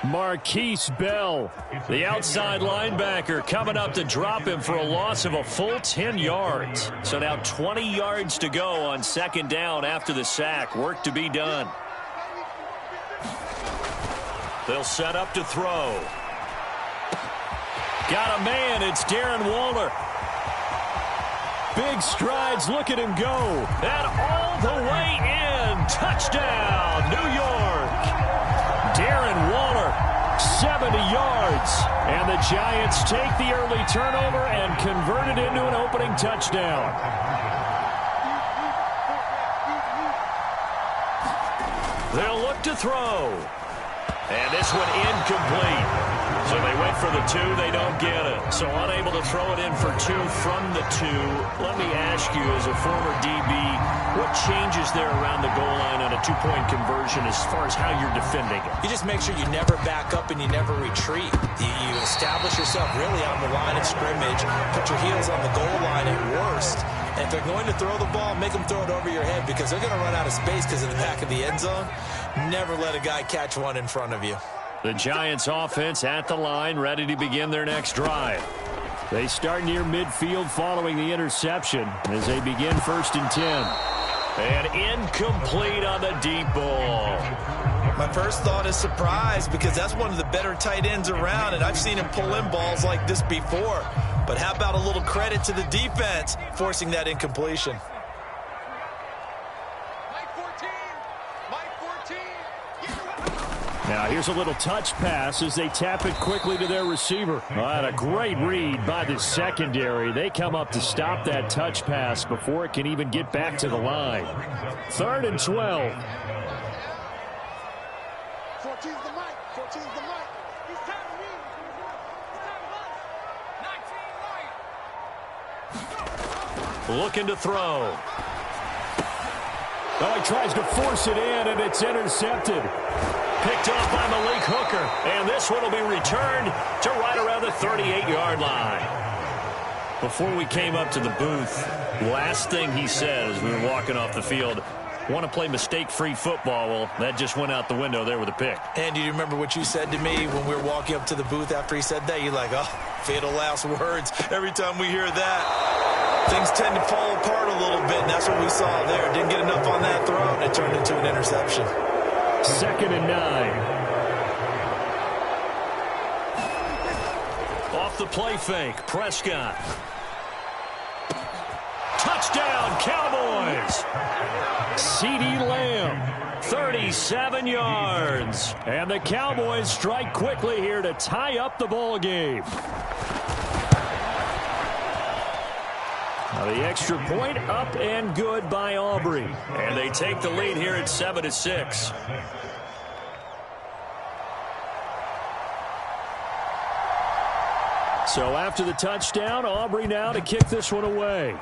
Marquise Bell, the outside linebacker, coming up to drop him for a loss of a full 10 yards. So now 20 yards to go on 2nd down after the sack. Work to be done. They'll set up to throw. Got a man. It's Darren Waller. Big strides. Look at him go. And all the way in. Touchdown, New York. Darren Waller 70 yards. And the Giants take the early turnover and convert it into an opening touchdown. They'll look to throw. And this one incomplete. So they went for the 2, they don't get it. So unable to throw it in for 2 from the 2. Let me ask you, as a former DB, what changes there around the goal line on a 2-point conversion as far as how you're defending it? You just make sure you never back up and you never retreat. You establish yourself really on the line of scrimmage, put your heels on the goal line at worst. And if they're going to throw the ball, make them throw it over your head because they're going to run out of space because of the back of the end zone. Never let a guy catch one in front of you. The Giants offense at the line, ready to begin their next drive. They start near midfield following the interception as they begin 1st and 10. And incomplete on the deep ball. My first thought is surprise because that's one of the better tight ends around, and I've seen him pull in balls like this before. But how about a little credit to the defense forcing that incompletion? Now here's a little touch pass as they tap it quickly to their receiver. And a great read by the secondary. They come up to stop that touch pass before it can even get back to the line. 3rd and 12. 14's the mic. 14's the mic. He's time to read. He's time to Looking to throw. Oh, he tries to force it in, and it's intercepted. Picked off by Malik Hooker, and this one will be returned to right around the 38-yard line. Before we came up to the booth, last thing he said as we were walking off the field, want to play mistake-free football. Well, that just went out the window there with a pick. And do you remember what you said to me when we were walking up to the booth after he said that? You're like, oh, fatal last words. Every time we hear that, things tend to fall apart a little bit, and that's what we saw there. Didn't get enough on that throw, and it turned into an interception. 2nd and 9. Off the play fake, Prescott. Touchdown, Cowboys. CeeDee Lamb, 37 yards. And the Cowboys strike quickly here to tie up the ball game. Now the extra point up and good by Aubrey. And they take the lead here at 7-6. So after the touchdown, Aubrey now to kick this one away.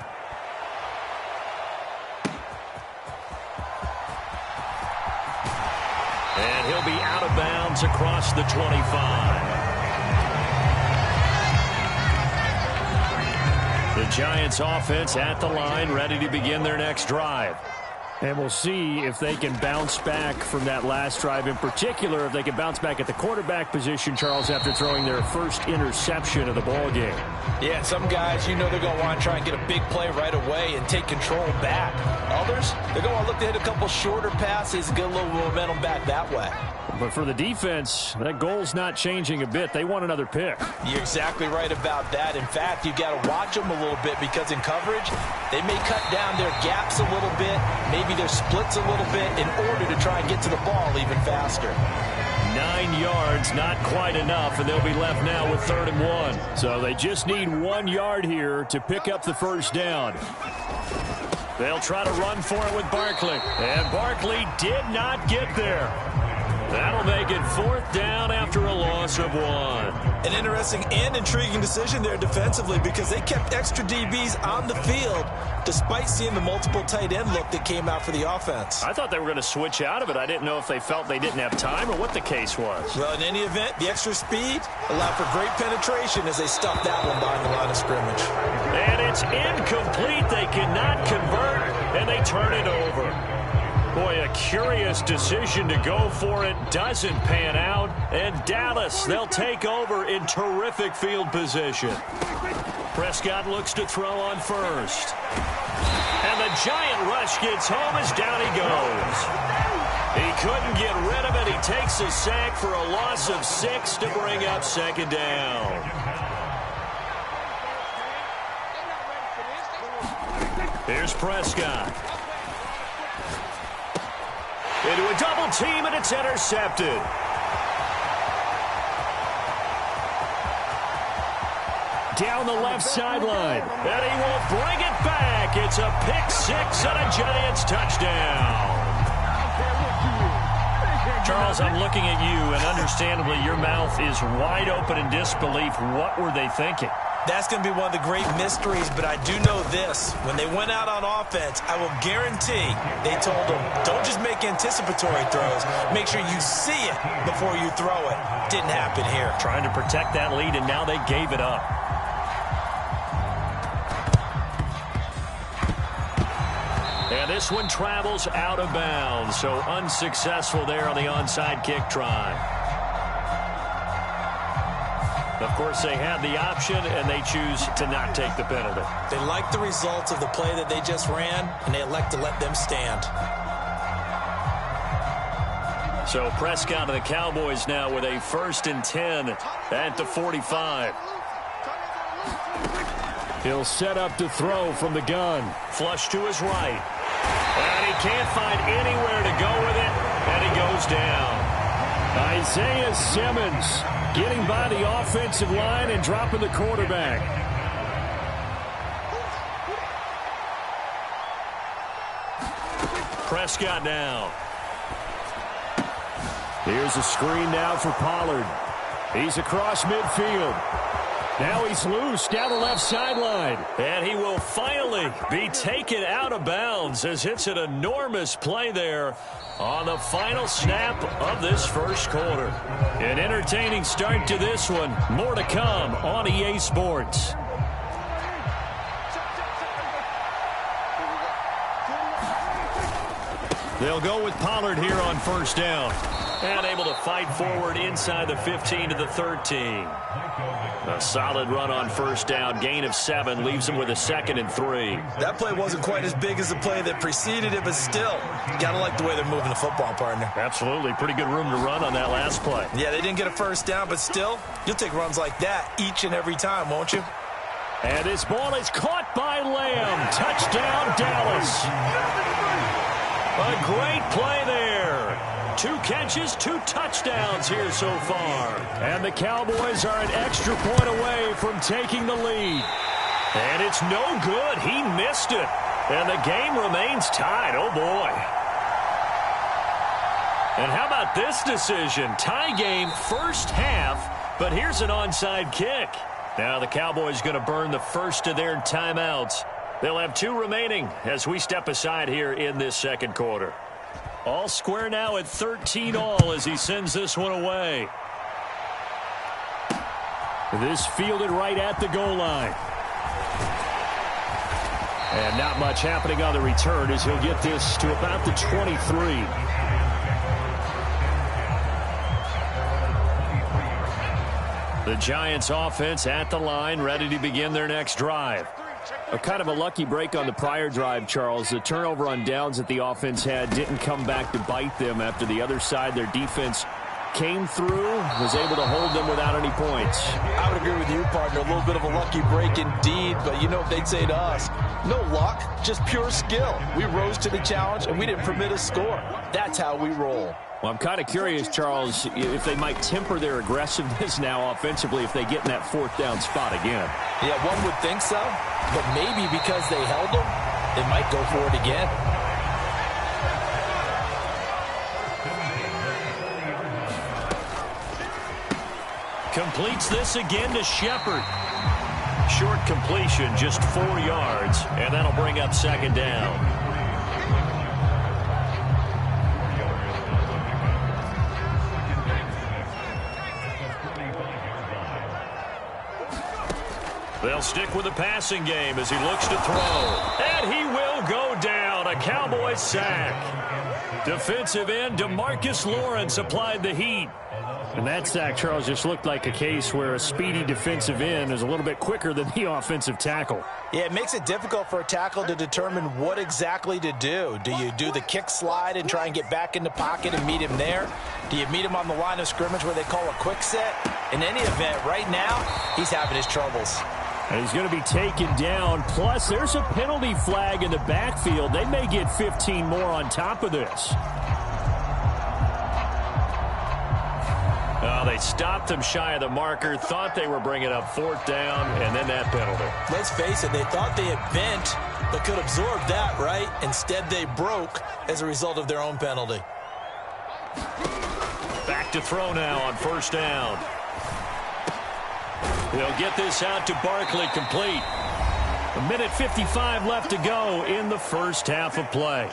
And he'll be out of bounds across the 25. The Giants offense at the line, ready to begin their next drive. And we'll see if they can bounce back from that last drive, in particular if they can bounce back at the quarterback position, Charles, after throwing their first interception of the ball game. Yeah, some guys, you know they're going to want to try and get a big play right away and take control back. Others, they're going to look to hit a couple shorter passes and get a little momentum back that way. But for the defense, that goal's not changing a bit. They want another pick. You're exactly right about that. In fact, you've got to watch them a little bit because in coverage, they may cut down their gaps a little bit, maybe their splits a little bit in order to try and get to the ball even faster. 9 yards, not quite enough, and they'll be left now with 3rd and 1. So they just need 1 yard here to pick up the first down. They'll try to run for it with Barkley. And Barkley did not get there. That'll make it 4th down after a loss of 1. An interesting and intriguing decision there defensively because they kept extra DBs on the field despite seeing the multiple tight end look that came out for the offense. I thought they were going to switch out of it. I didn't know if they felt they didn't have time or what the case was. Well, in any event, the extra speed allowed for great penetration as they stuffed that one behind the line of scrimmage. And it's incomplete. They cannot convert, and they turn it over. Boy, a curious decision to go for it. Doesn't pan out. And Dallas, they'll take over in terrific field position. Prescott looks to throw on first. And the giant rush gets home as down he goes. He couldn't get rid of it. He takes a sack for a loss of 6 to bring up 2nd down. Here's Prescott. Into a double team, and it's intercepted. down the left sideline. And he will bring it back. It's a pick six and a Giants touchdown. Charles, I'm looking at you, and understandably your mouth is wide open in disbelief. What were they thinking? That's going to be one of the great mysteries, but I do know this. When they went out on offense, I will guarantee they told them, don't just make anticipatory throws. Make sure you see it before you throw it. Didn't happen here. Trying to protect that lead, and now they gave it up. And this one travels out of bounds, so unsuccessful there on the onside kick try. Of course, they have the option, and they choose to not take the penalty. They like the results of the play that they just ran, and they elect to let them stand. So Prescott and the Cowboys now with a 1st and 10 at the 45. He'll set up to throw from the gun. Flush to his right. And he can't find anywhere to go with it, and he goes down. Isaiah Simmons getting by the offensive line and dropping the quarterback. Prescott now. Here's a screen now for Pollard. He's across midfield. Now he's loose down the left sideline. And he will finally be taken out of bounds as it's an enormous play there on the final snap of this first quarter. An entertaining start to this one. More to come on EA Sports. They'll go with Pollard here on 1st down. And able to fight forward inside the 15 to the 13. A solid run on 1st down. Gain of 7 leaves him with a 2nd and 3. That play wasn't quite as big as the play that preceded it, but still, you got to like the way they're moving the football, partner. Absolutely. Pretty good room to run on that last play. Yeah, they didn't get a 1st down, but still, you'll take runs like that each and every time, won't you? And this ball is caught by Lamb. Touchdown, Dallas. A great play there. 2 catches, 2 touchdowns here so far. And the Cowboys are an extra point away from taking the lead. And it's no good. He missed it. And the game remains tied. Oh, boy. And how about this decision? Tie game, first half, but here's an onside kick. Now the Cowboys going to burn the first of their timeouts. They'll have 2 remaining as we step aside here in this second quarter. All square now at 13 all as he sends this one away. This fielded right at the goal line. And not much happening on the return as he'll get this to about the 23. The Giants offense at the line, ready to begin their next drive. A kind of a lucky break on the prior drive, Charles. The turnover on downs that the offense had didn't come back to bite them after the other side. Their defense came through, was able to hold them without any points. I would agree with you, partner. A little bit of a lucky break indeed, but you know what they'd say to us? No luck, just pure skill. We rose to the challenge, and we didn't permit a score. That's how we roll. Well, I'm kind of curious, Charles, if they might temper their aggressiveness now offensively if they get in that 4th down spot again. Yeah, one would think so, but maybe because they held them, they might go for it again. Completes this again to Shepard. Short completion, just 4 yards, and that'll bring up 2nd down. They'll stick with the passing game as he looks to throw. And he will go down. A Cowboys sack. Defensive end DeMarcus Lawrence applied the heat. And that sack, Charles, just looked like a case where a speedy defensive end is a little bit quicker than the offensive tackle. Yeah, it makes it difficult for a tackle to determine what exactly to do. Do you do the kick slide and try and get back in the pocket and meet him there? Do you meet him on the line of scrimmage where they call a quick set? In any event, right now, he's having his troubles. And he's going to be taken down. Plus, there's a penalty flag in the backfield. They may get 15 more on top of this. they stopped him shy of the marker, thought they were bringing up 4th down, and then that penalty. Let's face it, they thought they had bent, but could absorb that, right? Instead, they broke as a result of their own penalty. Back to throw now on 1st down. He'll get this out to Barkley, complete. 1:55 left to go in the first half of play.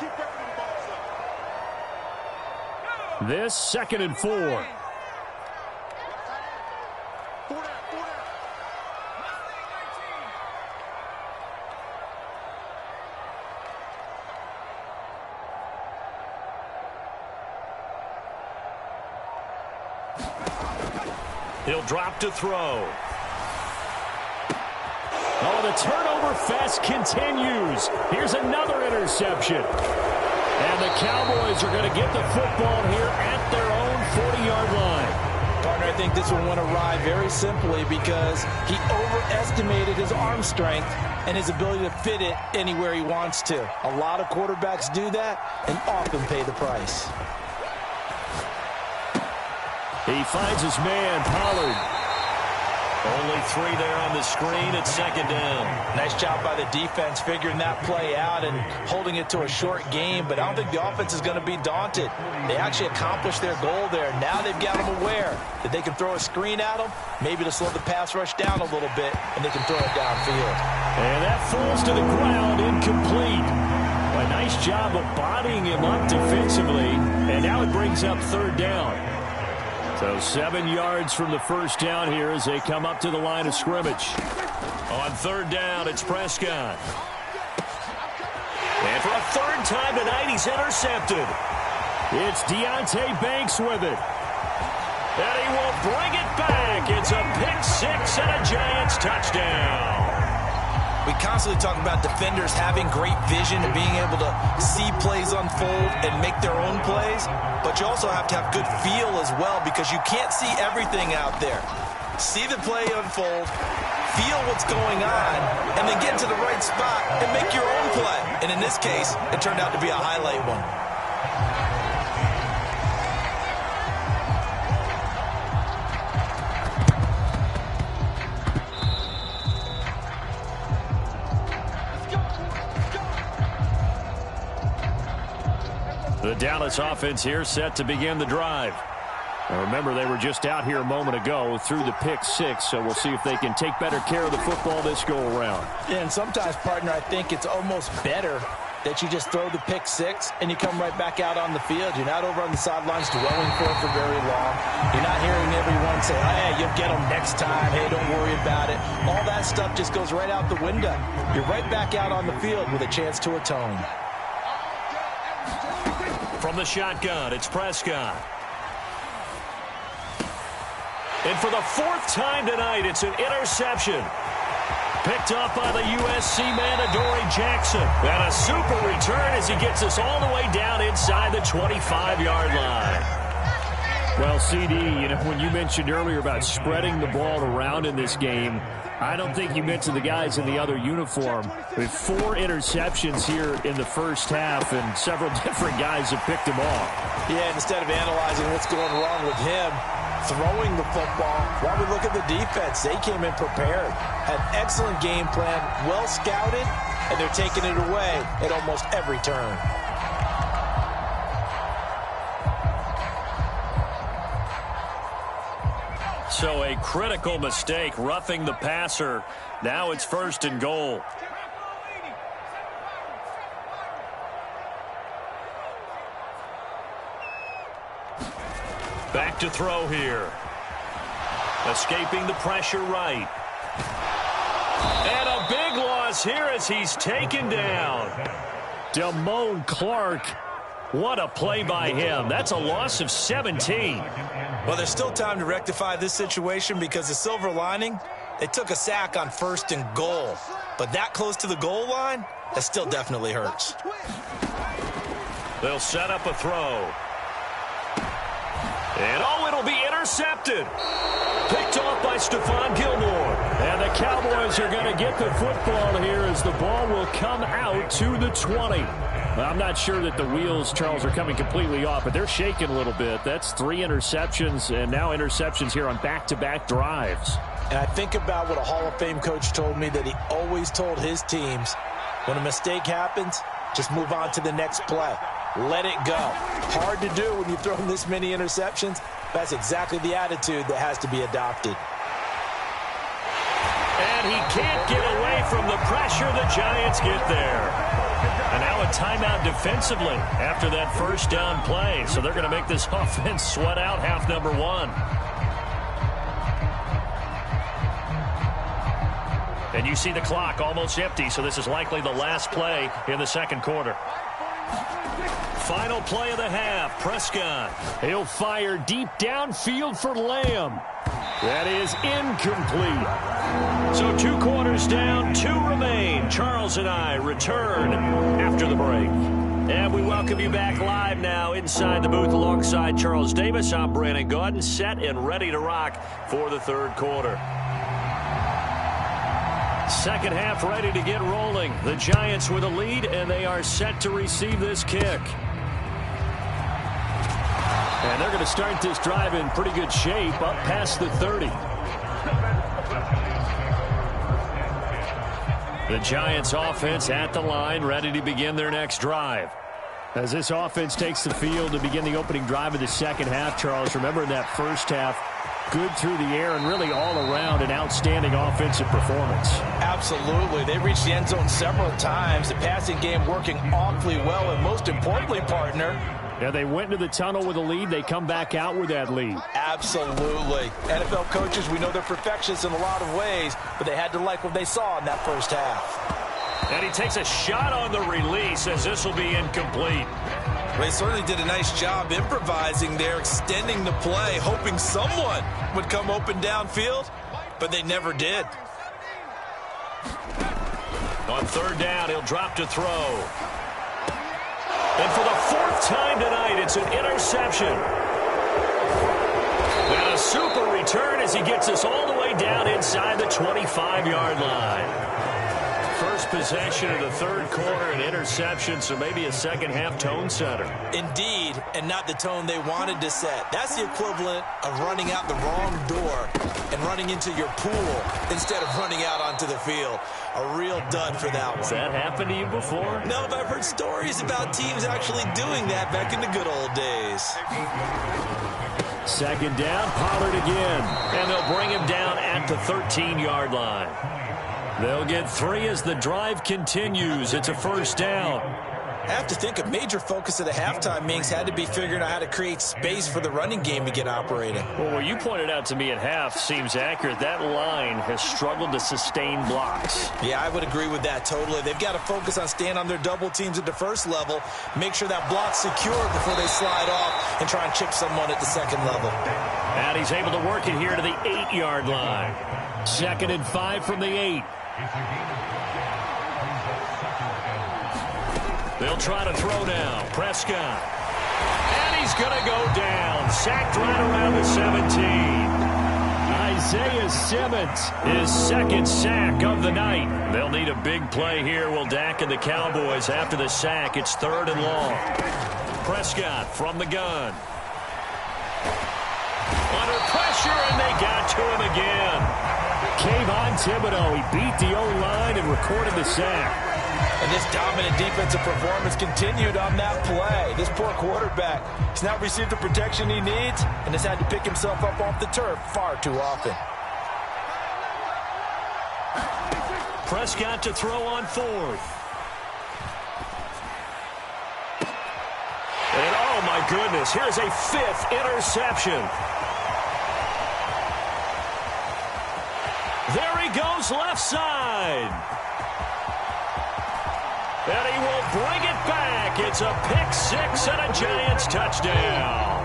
This 2nd and 4. He'll drop to throw. Oh, the turnover fest continues. Here's another interception. And the Cowboys are going to get the football here at their own 40-yard line. Partner, I think this one went awry very simply because he overestimated his arm strength and his ability to fit it anywhere he wants to. A lot of quarterbacks do that and often pay the price. He finds his man, Pollard. Only 3 there on the screen at 2nd down. Nice job by the defense figuring that play out and holding it to a short game, but I don't think the offense is going to be daunted. They actually accomplished their goal there. Now they've got them aware that they can throw a screen at them, maybe to slow the pass rush down a little bit, and they can throw it downfield. And that falls to the ground, incomplete. A nice job of bodying him up defensively, and now it brings up 3rd down. So 7 yards from the first down here as they come up to the line of scrimmage. On 3rd down, it's Prescott. And for a 3rd time tonight, he's intercepted. It's Deonte Banks with it. And he will bring it back. It's a pick-6 and a Giants touchdown. We constantly talk about defenders having great vision and being able to see plays unfold and make their own plays, but you also have to have good feel as well because you can't see everything out there. See the play unfold, feel what's going on, and then get to the right spot and make your own play. And in this case, it turned out to be a highlight one. The Dallas offense here set to begin the drive. Now remember, they were just out here a moment ago through the pick-6, so we'll see if they can take better care of the football this go-around. Yeah, and sometimes, partner, I think it's almost better that you just throw the pick-6 and you come right back out on the field. You're not over on the sidelines dwelling for it for very long. You're not hearing everyone say, hey, you'll get them next time. Hey, don't worry about it. All that stuff just goes right out the window. You're right back out on the field with a chance to atone. From the shotgun, it's Prescott. And for the 4th time tonight, it's an interception. Picked up by the USC man, Adoree Jackson. And a super return as he gets us all the way down inside the 25-yard line. Well, CD, you know, when you mentioned earlier about spreading the ball around in this game, I don't think you mentioned the guys in the other uniform. With 4 interceptions here in the first half, and several different guys have picked them off. Yeah, instead of analyzing what's going wrong with him, throwing the football, while we look at the defense, they came in prepared. Had an excellent game plan, well scouted, and they're taking it away at almost every turn. So a critical mistake, roughing the passer. Now it's 1st and goal. Back to throw here. Escaping the pressure right. And a big loss here as he's taken down. Damone Clark. What a play by him. That's a loss of 17. Well, there's still time to rectify this situation because the silver lining, they took a sack on 1st and goal. But that close to the goal line, that still definitely hurts. They'll set up a throw. And oh, it'll be intercepted. Picked off by Stephon Gilmore. And the Cowboys are going to get the football here as the ball will come out to the 20. Well, I'm not sure that the wheels, Charles, are coming completely off, but they're shaking a little bit. That's 3 interceptions, and now interceptions here on back-to-back drives. And I think about what a Hall of Fame coach told me, that he always told his teams, when a mistake happens, just move on to the next play. Let it go. Hard to do when you throw this many interceptions. That's exactly the attitude that has to be adopted. And he can't get away from the pressure. The Giants get there. And now a timeout defensively after that first down play. So they're going to make this offense sweat out half number 1. And you see the clock almost empty, so this is likely the last play in the second quarter. Final play of the half, Prescott. He'll fire deep downfield for Lamb. That is incomplete. So 2 quarters down, 2 remain. Charles and I return after the break. And we welcome you back live now inside the booth alongside Charles Davis. I'm Brandon Gaudin, set and ready to rock for the third quarter. Second half ready to get rolling. The Giants with a lead, and they are set to receive this kick. And they're going to start this drive in pretty good shape, up past the 30. The Giants offense at the line, ready to begin their next drive. As this offense takes the field to begin the opening drive of the second half, Charles, remember in that first half, good through the air and really all around an outstanding offensive performance. Absolutely. They reached the end zone several times. The passing game working awfully well, and most importantly, partner, yeah, they went into the tunnel with a lead. They come back out with that lead. Absolutely. NFL coaches, we know they're perfectionists in a lot of ways, but they had to like what they saw in that first half. And he takes a shot on the release as this will be incomplete. They certainly did a nice job improvising there, extending the play, hoping someone would come open downfield, but they never did. On third down, he'll drop to throw. And for the 4th time tonight, it's an interception. And a super return as he gets us all the way down inside the 25-yard line. First possession of the third quarter, an interception, so maybe a second-half tone setter. Indeed, and not the tone they wanted to set. That's the equivalent of running out the wrong door and running into your pool instead of running out onto the field. A real dud for that one. Has that happened to you before? No, but I've heard stories about teams actually doing that back in the good old days. Second down, Pollard again. And they'll bring him down at the 13-yard line. They'll get 3 as the drive continues. It's a first down. I have to think a major focus of the halftime meetings had to be figuring out how to create space for the running game to get operating. Well, what you pointed out to me at half seems accurate. That line has struggled to sustain blocks. Yeah, I would agree with that totally. They've got to focus on staying on their double teams at the first level, make sure that block's secure before they slide off and try and chip someone at the second level. And he's able to work it here to the 8-yard line. 2nd and 5 from the 8. They'll try to throw now. Prescott. And he's going to go down. Sacked right around the 17. Isaiah Simmons, his 2nd sack of the night. They'll need a big play here. Will Dak and the Cowboys after the sack. It's 3rd and long. Prescott from the gun. Under pressure, and they got to him again. Kayvon Thibodeau, he beat the O-line and recorded the sack. And this dominant defensive performance continued on that play. This poor quarterback has not received the protection he needs and has had to pick himself up off the turf far too often. Prescott to throw on 4th. And oh my goodness, here's a 5th interception. There he goes left side. And he will bring it back. It's a pick 6 and a Giants touchdown.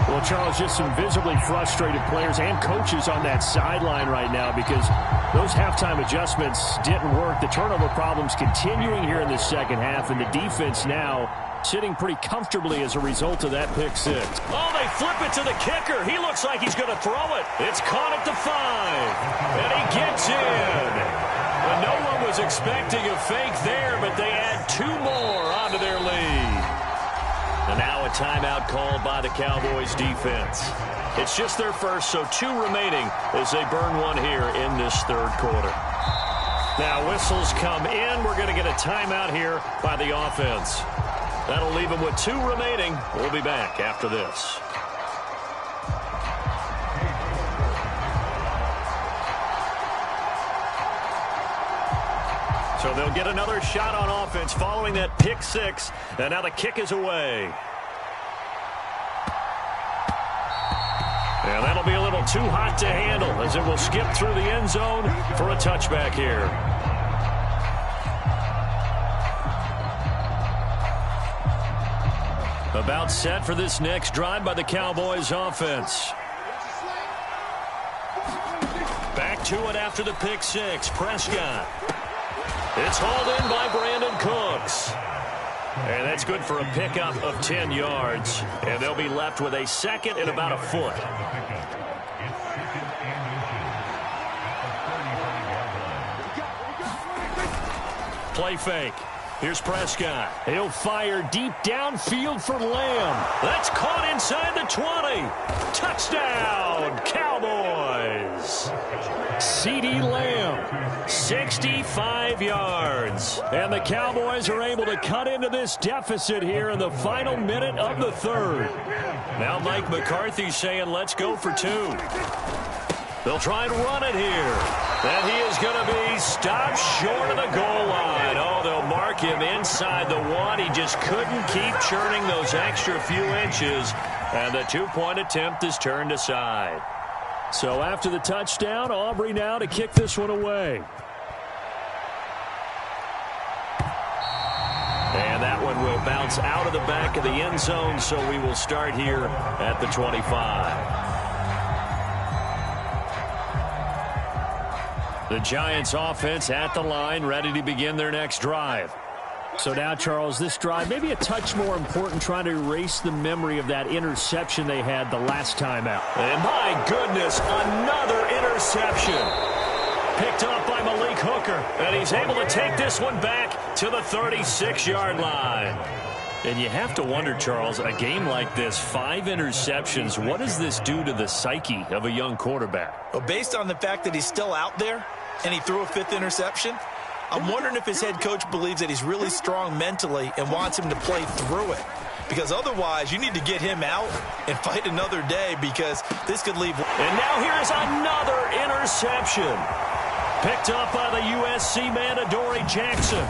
Well, Charles, just some visibly frustrated players and coaches on that sideline right now because those halftime adjustments didn't work. The turnover problems continuing here in the second half, and the defense now sitting pretty comfortably as a result of that pick 6. Oh, they flip it to the kicker. He looks like he's going to throw it. It's caught at the 5, and he gets in. And no one was expecting a fake there, but they add 2 more onto timeout called by the Cowboys defense. It's just their first, so 2 remaining as they burn one here in this third quarter. Now whistles come in. We're going to get a timeout here by the offense. That'll leave them with 2 remaining. We'll be back after this. So they'll get another shot on offense following that pick 6. And now the kick is away. And that'll be a little too hot to handle as it will skip through the end zone for a touchback here. About set for this next drive by the Cowboys offense. Back to it after the pick 6. Prescott. It's hauled in by Brandon Cooks. And that's good for a pickup of 10 yards. And they'll be left with a second and about a foot. Play fake. Here's Prescott. He'll fire deep downfield for Lamb. That's caught inside the 20. Touchdown, Cowboys. CeeDee Lamb, 65 yards. And the Cowboys are able to cut into this deficit here in the final minute of the third. Now Mike McCarthy saying, let's go for 2. They'll try and run it here. And he is going to be stopped short of the goal line. Oh, they'll mark him inside the 1. He just couldn't keep churning those extra few inches. And the 2-point attempt is turned aside. So after the touchdown, Aubrey now to kick this one away. And that one will bounce out of the back of the end zone, so we will start here at the 25. The Giants offense at the line, ready to begin their next drive. So now, Charles, this drive maybe a touch more important, trying to erase the memory of that interception they had the last time out. And my goodness, another interception. Picked up by Malik Hooker, and he's able to take this one back to the 36-yard line. And you have to wonder, Charles, a game like this, 5 interceptions, what does this do to the psyche of a young quarterback? Well, based on the fact that he's still out there and he threw a 5th interception, I'm wondering if his head coach believes that he's really strong mentally and wants him to play through it. Because otherwise, you need to get him out and fight another day, because this could leave. And now here is another interception. Picked up by the USC man, Adoree Jackson.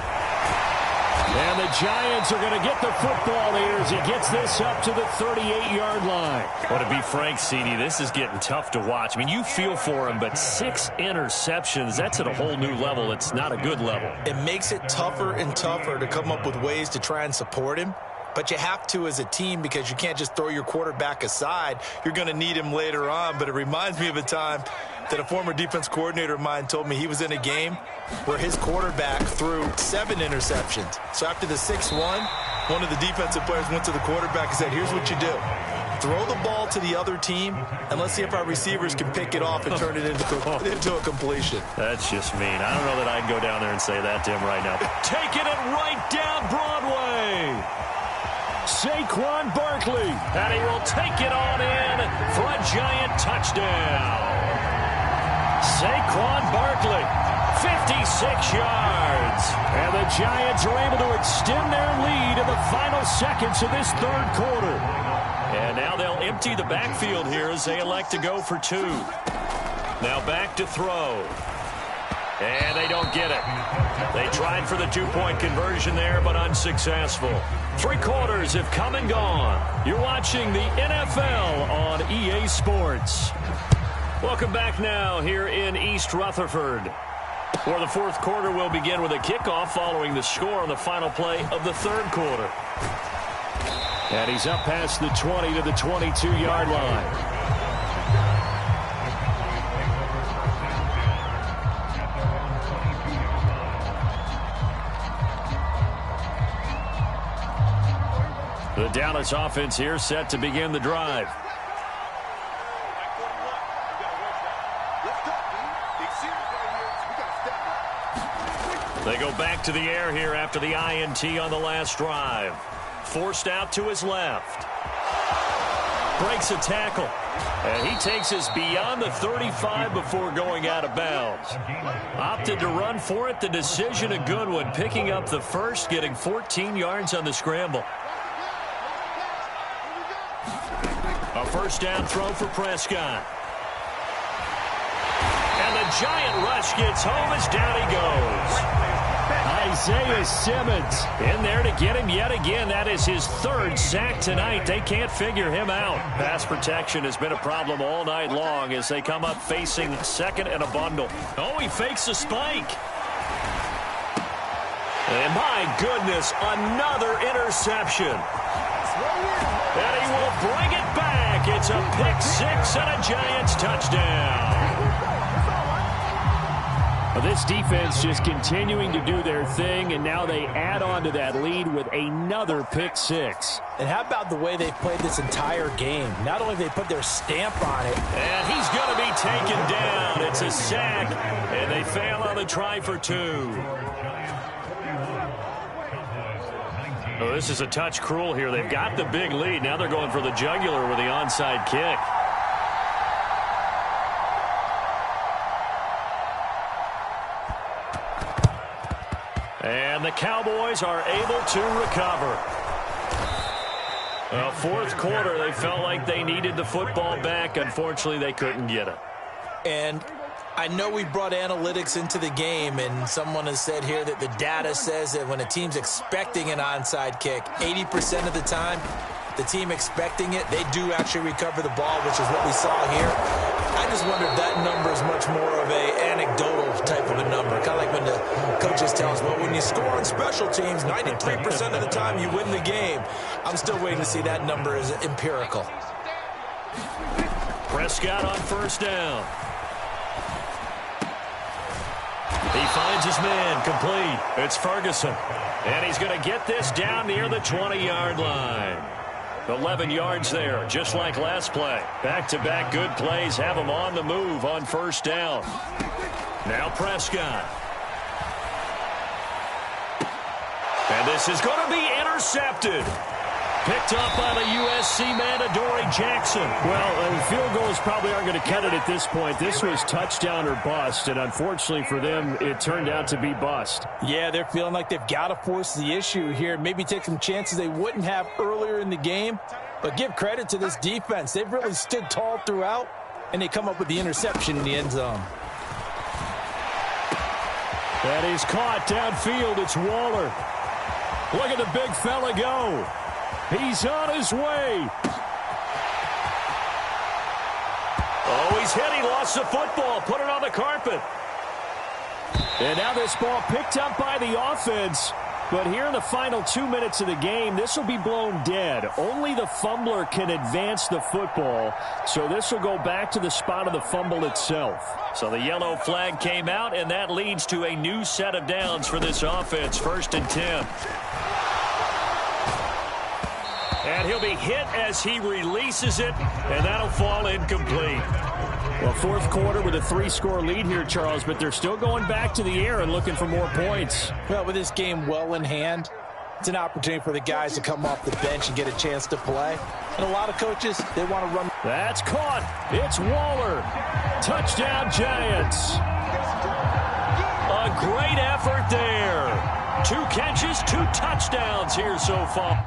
And the Giants are going to get the football here as he gets this up to the 38-yard line. Well, to be frank, CeeDee, this is getting tough to watch. I mean, you feel for him, but 6 interceptions, that's at a whole new level. It's not a good level. It makes it tougher and tougher to come up with ways to try and support him. But you have to as a team, because you can't just throw your quarterback aside. You're going to need him later on. But it reminds me of a time that a former defense coordinator of mine told me he was in a game where his quarterback threw 7 interceptions. So after the 6-1, one of the defensive players went to the quarterback and said, here's what you do. Throw the ball to the other team, and let's see if our receivers can pick it off and turn it into a completion. That's just mean. I don't know that I'd go down there and say that to him right now. Taking it right down Broadway. Saquon Barkley. And he will take it on in for a Giant touchdown. Saquon Barkley, 56 yards. And the Giants are able to extend their lead in the final seconds of this third quarter. And now they'll empty the backfield here as they elect to go for 2. Now back to throw. And they don't get it. They tried for the 2-point conversion there, but unsuccessful. 3 quarters have come and gone. You're watching the NFL on EA Sports. Welcome back now here in East Rutherford, where the fourth quarter will begin with a kickoff following the score on the final play of the third quarter. And he's up past the 20 to the 22-yard line. The Dallas offense here set to begin the drive. They go back to the air here after the INT on the last drive. Forced out to his left. Breaks a tackle. And he takes us beyond the 35 before going out of bounds. Opted to run for it. The decision a good one. Picking up the first, getting 14 yards on the scramble. A first down throw for Prescott. And the giant rush gets home as down he goes. Isaiah Simmons in there to get him yet again. That is his third sack tonight. They can't figure him out. Pass protection has been a problem all night long as they come up facing second and a bundle. Oh, he fakes a spike. And my goodness, another interception. And he will bring it back. It's a pick six and a Giants touchdown. Well, this defense just continuing to do their thing, and now they add on to that lead with another pick six. And how about the way they've played this entire game? Not only have they put their stamp on it. And he's going to be taken down. It's a sack, and they fail on the try for two. Oh, this is a touch cruel here. They've got the big lead. Now they're going for the jugular with the onside kick. And the Cowboys are able to recover. Fourth quarter, they felt like they needed the football back. Unfortunately, they couldn't get it. And I know we brought analytics into the game, and someone has said here that the data says that when a team's expecting an onside kick, 80% of the time, the team expecting it, they do actually recover the ball, which is what we saw here. I just wonder if that number is much more of a anecdotal type of a number. Kind of like when the coaches tell us, well, when you score on special teams, 93% of the time you win the game. I'm still waiting to see that number is empirical. Prescott on first down. He finds his man, complete. It's Ferguson. And he's going to get this down near the 20-yard line. 11 yards there, just like last play. Back-to-back good plays have him on the move on first down. Now Prescott. And this is going to be intercepted. Picked up by the USC man, Adoree Jackson. Well, field goals probably aren't going to cut it at this point. This was touchdown or bust, and unfortunately for them, it turned out to be bust. Yeah, they're feeling like they've got to force the issue here. Maybe take some chances they wouldn't have earlier in the game. But give credit to this defense. They've really stood tall throughout, and they come up with the interception in the end zone. And he's caught downfield. It's Waller. Look at the big fella go. He's on his way. Oh, he's hit. He lost the football. Put it on the carpet. And now this ball picked up by the offense. But here in the final 2 minutes of the game, this will be blown dead. Only the fumbler can advance the football. So this will go back to the spot of the fumble itself. So the yellow flag came out, and that leads to a new set of downs for this offense. 1st and 10. And he'll be hit as he releases it, and that'll fall incomplete. Well, fourth quarter with a 3-score lead here, Charles, but they're still going back to the air and looking for more points. Well, with this game well in hand, it's an opportunity for the guys to come off the bench and get a chance to play. And a lot of coaches, they want to run. That's caught. It's Waller. Touchdown, Giants. A great effort there. 2 catches, 2 touchdowns here so far.